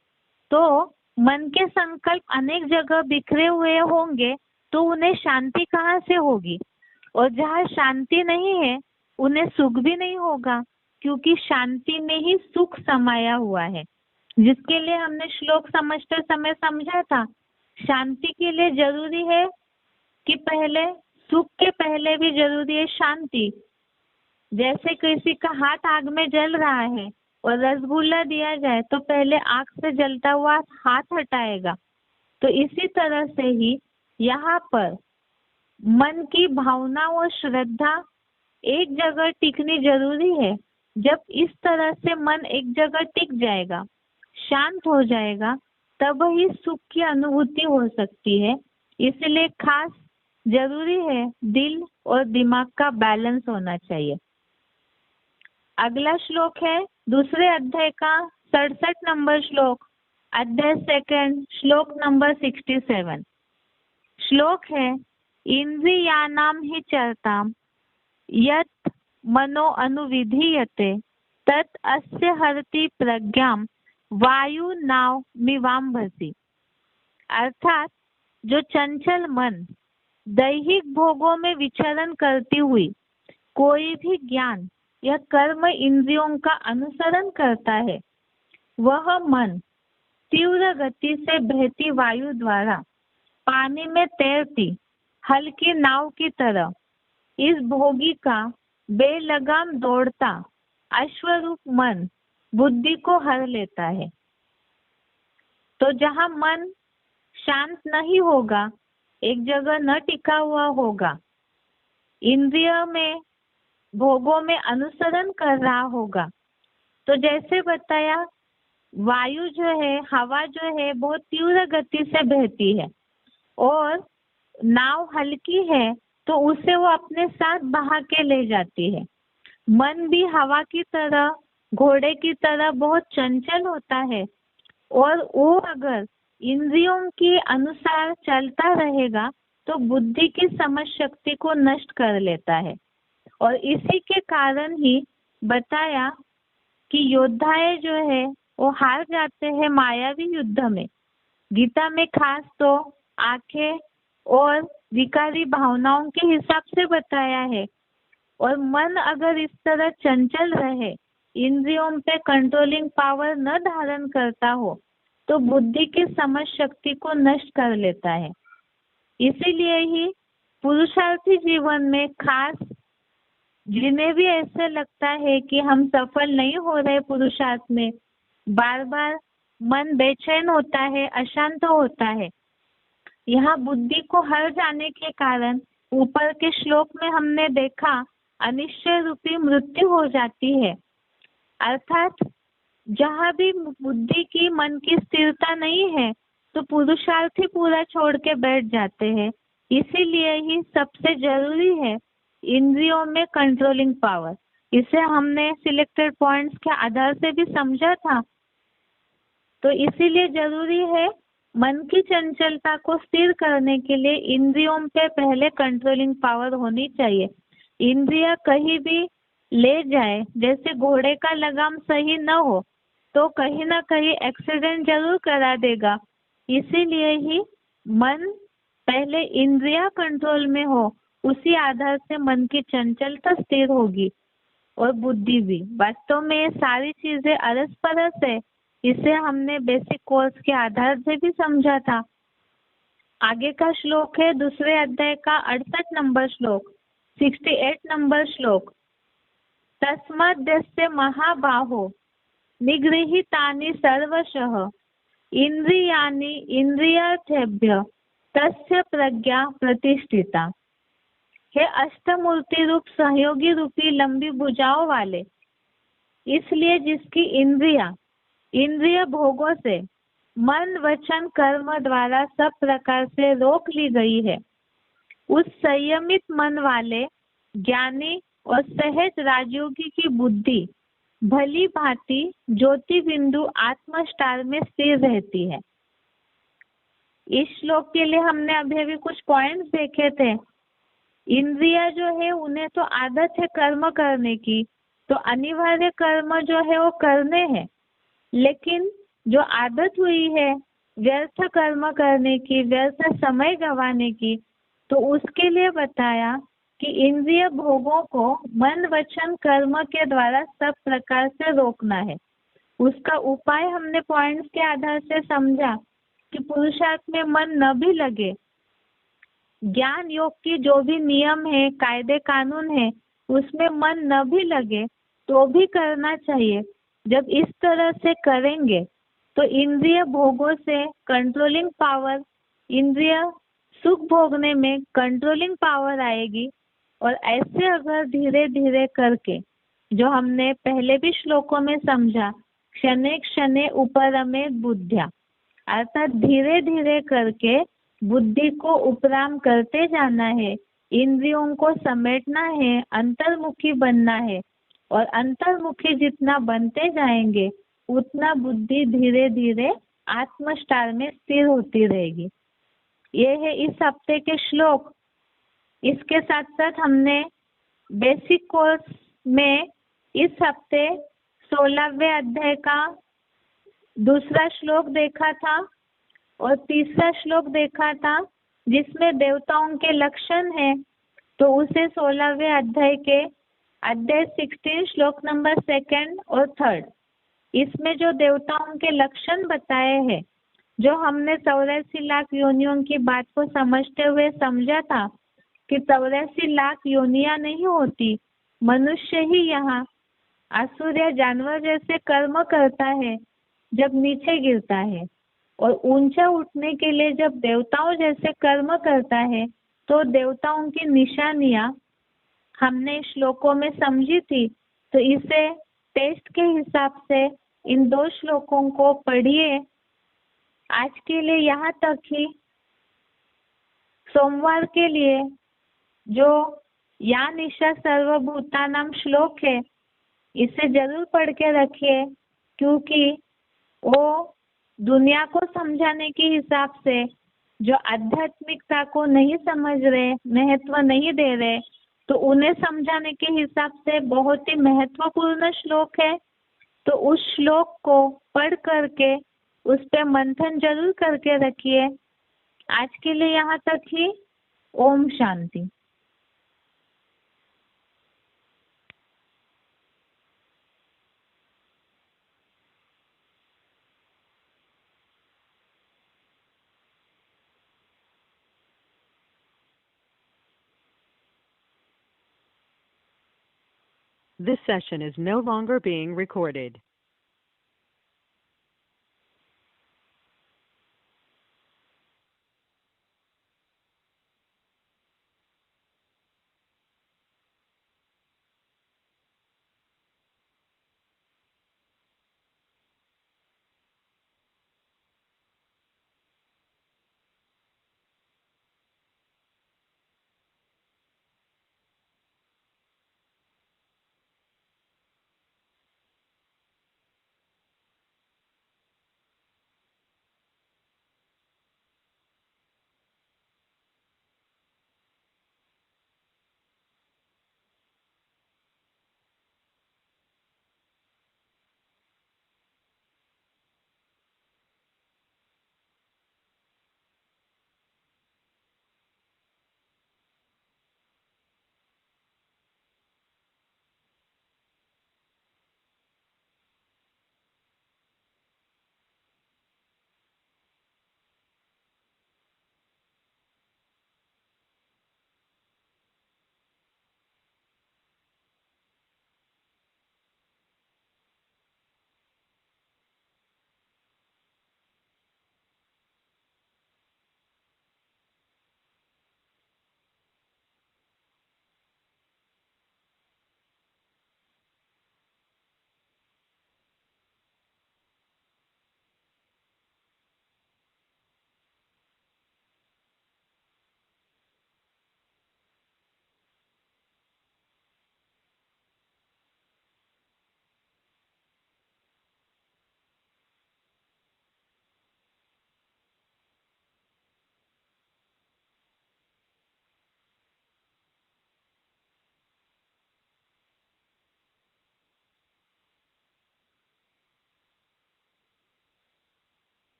तो मन के संकल्प अनेक जगह बिखरे हुए होंगे, तो उन्हें शांति कहाँ से होगी? और जहाँ शांति नहीं है उन्हें सुख भी नहीं होगा, क्योंकि शांति में ही सुख समाया हुआ है, जिसके लिए हमने श्लोक समझते समय समझा था। शांति के लिए जरूरी है कि पहले सुख के पहले भी जरूरी है शांति। जैसे किसी का हाथ आग में जल रहा है और रसगुल्ला दिया जाए तो पहले आग से जलता हुआ हाथ हटाएगा, तो इसी तरह से ही यहाँ पर मन की भावना और श्रद्धा एक जगह टिकनी जरूरी है। जब इस तरह से मन एक जगह टिक जाएगा, शांत हो जाएगा, तब ही सुख की अनुभूति हो सकती है। इसलिए खास जरूरी है दिल और दिमाग का बैलेंस होना चाहिए। अगला श्लोक है दूसरे अध्याय का 67 नंबर श्लोक, अध्याय सेकंड, श्लोक नंबर 67। श्लोक है इंद्रियाणां हि चरतां यत् मनो अनुविधीयते तत् अस्य हरति प्रज्ञां वायु नाव मिवाम्भसि। अर्थात जो चंचल मन दैहिक भोगों में विचरण करती हुई कोई भी ज्ञान या कर्म इंद्रियों का अनुसरण करता है, वह मन तीव्र गति से बहती वायु द्वारा पानी में तैरती हल्की नाव की तरह इस भोगी का बेलगाम दौड़ता अश्वरूप मन बुद्धि को हर लेता है। तो जहाँ मन शांत नहीं होगा, एक जगह न टिका हुआ होगा, इंद्रिय में भोगों में अनुसरण कर रहा होगा, तो जैसे बताया वायु जो है, हवा जो है, बहुत तीव्र गति से बहती है और नाव हल्की है तो उसे वो अपने साथ बहा के ले जाती है। मन भी हवा की तरह, घोड़े की तरह बहुत चंचल होता है और वो अगर इंद्रियों के अनुसार चलता रहेगा तो बुद्धि की समझ शक्ति को नष्ट कर लेता है। और इसी के कारण ही बताया कि योद्धाएं जो है वो हार जाते हैं मायावी युद्ध में। गीता में खास तो आंखें और विकारी भावनाओं के हिसाब से बताया है। और मन अगर इस तरह चंचल रहे, इंद्रियों पे कंट्रोलिंग पावर न धारण करता हो, तो बुद्धि की समझ शक्ति को नष्ट कर लेता है। इसीलिए ही पुरुषार्थी जीवन में खास जिन्हें भी ऐसे लगता है कि हम सफल नहीं हो रहे पुरुषार्थ में, बार बार मन बेचैन होता है, अशांत होता है, यहाँ बुद्धि को हर जाने के कारण ऊपर के श्लोक में हमने देखा अनिश्चय रूपी मृत्यु हो जाती है। अर्थात जहाँ भी बुद्धि की मन की स्थिरता नहीं है तो पुरुषार्थी पूरा छोड़ के बैठ जाते हैं। इसीलिए ही सबसे जरूरी है इंद्रियों में कंट्रोलिंग पावर। इसे हमने सिलेक्टेड पॉइंट्स के आधार से भी समझा था। तो इसीलिए जरूरी है मन की चंचलता को स्थिर करने के लिए इंद्रियों पे पहले कंट्रोलिंग पावर होनी चाहिए। इंद्रिया कहीं भी ले जाए, जैसे घोड़े का लगाम सही न हो तो कहीं ना कहीं एक्सीडेंट जरूर करा देगा। इसीलिए ही मन पहले इंद्रिया कंट्रोल में हो, उसी आधार से मन की चंचलता स्थिर होगी और बुद्धि भी। वास्तव में ये सारी चीजें अरस परस है। इसे हमने बेसिक कोर्स के आधार से भी समझा था। आगे का श्लोक है दूसरे अध्याय का 68 नंबर श्लोक, 68 नंबर श्लोक। तस्माद्यस्य महाबाहो निगृहीतानि सर्वशः इंद्रियाणि इंद्रियार्थेभ्य तस्य प्रज्ञा प्रतिष्ठिता। हे अष्टमूर्ति रूप सहयोगी रूपी लंबी भुजाओं वाले, इसलिए जिसकी इंद्रिय भोगों से मन वचन कर्म द्वारा सब प्रकार से रोक ली गई है, उस संयमित मन वाले ज्ञानी और सहज राजयोगी की बुद्धि भली भांति ज्योति बिंदु आत्म स्टार में स्थिर रहती है। इस श्लोक के लिए हमने अभी कुछ पॉइंट्स देखे थे। इंद्रिया जो है उन्हें तो आदत है कर्म करने की, तो अनिवार्य कर्म जो है वो करने हैं, लेकिन जो आदत हुई है व्यर्थ कर्म करने की, व्यर्थ समय गंवाने की, तो उसके लिए बताया कि इंद्रिय भोगों को मन वचन कर्म के द्वारा सब प्रकार से रोकना है। उसका उपाय हमने पॉइंट्स के आधार से समझा कि पुरुषार्थ में मन न भी लगे, ज्ञान योग की जो भी नियम है, कायदे कानून है, उसमें मन न भी लगे तो भी करना चाहिए। जब इस तरह से करेंगे तो इंद्रिय भोगों से कंट्रोलिंग पावर, इंद्रिय सुख भोगने में कंट्रोलिंग पावर आएगी। और ऐसे अगर धीरे धीरे करके, जो हमने पहले भी श्लोकों में समझा, क्षणे क्षणे उपरमेत बुद्ध्या, अर्थात धीरे धीरे करके बुद्धि को उपराम करते जाना है, इंद्रियों को समेटना है, अंतर्मुखी बनना है। और अंतर्मुखी जितना बनते जाएंगे उतना बुद्धि धीरे धीरे आत्म स्टार में स्थिर होती रहेगी। ये है इस हफ्ते के श्लोक। इसके साथ साथ हमने बेसिक कोर्स में इस हफ्ते 16वें अध्याय का दूसरा श्लोक देखा था और तीसरा श्लोक देखा था, जिसमें देवताओं के लक्षण है। तो उसे 16वें अध्याय के अध्याय 16 श्लोक नंबर 2 और 3, इसमें जो देवताओं के लक्षण बताए हैं, जो हमने 84 लाख योनियों की बात को समझते हुए समझा था कि 84 लाख योनियां नहीं होती, मनुष्य ही यहाँ असुर या जानवर जैसे कर्म करता है जब नीचे गिरता है, और ऊंचा उठने के लिए जब देवताओं जैसे कर्म करता है, तो देवताओं की निशानियां हमने श्लोकों में समझी थी। तो इसे टेस्ट के हिसाब से इन 2 श्लोकों को पढ़िए। आज के लिए यहाँ तक ही। सोमवार के लिए जो या निशा सर्वभूतानाम श्लोक है, इसे जरूर पढ़ के रखिए, क्योंकि वो दुनिया को समझाने के हिसाब से जो आध्यात्मिकता को नहीं समझ रहे, महत्व नहीं दे रहे, तो उन्हें समझाने के हिसाब से बहुत ही महत्वपूर्ण श्लोक है। तो उस श्लोक को पढ़ करके उस पे मंथन जरूर करके रखिए। आज के लिए यहाँ तक ही। Om Shanti. This session is no longer being recorded.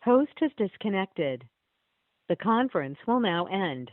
Host has disconnected. The conference will now end.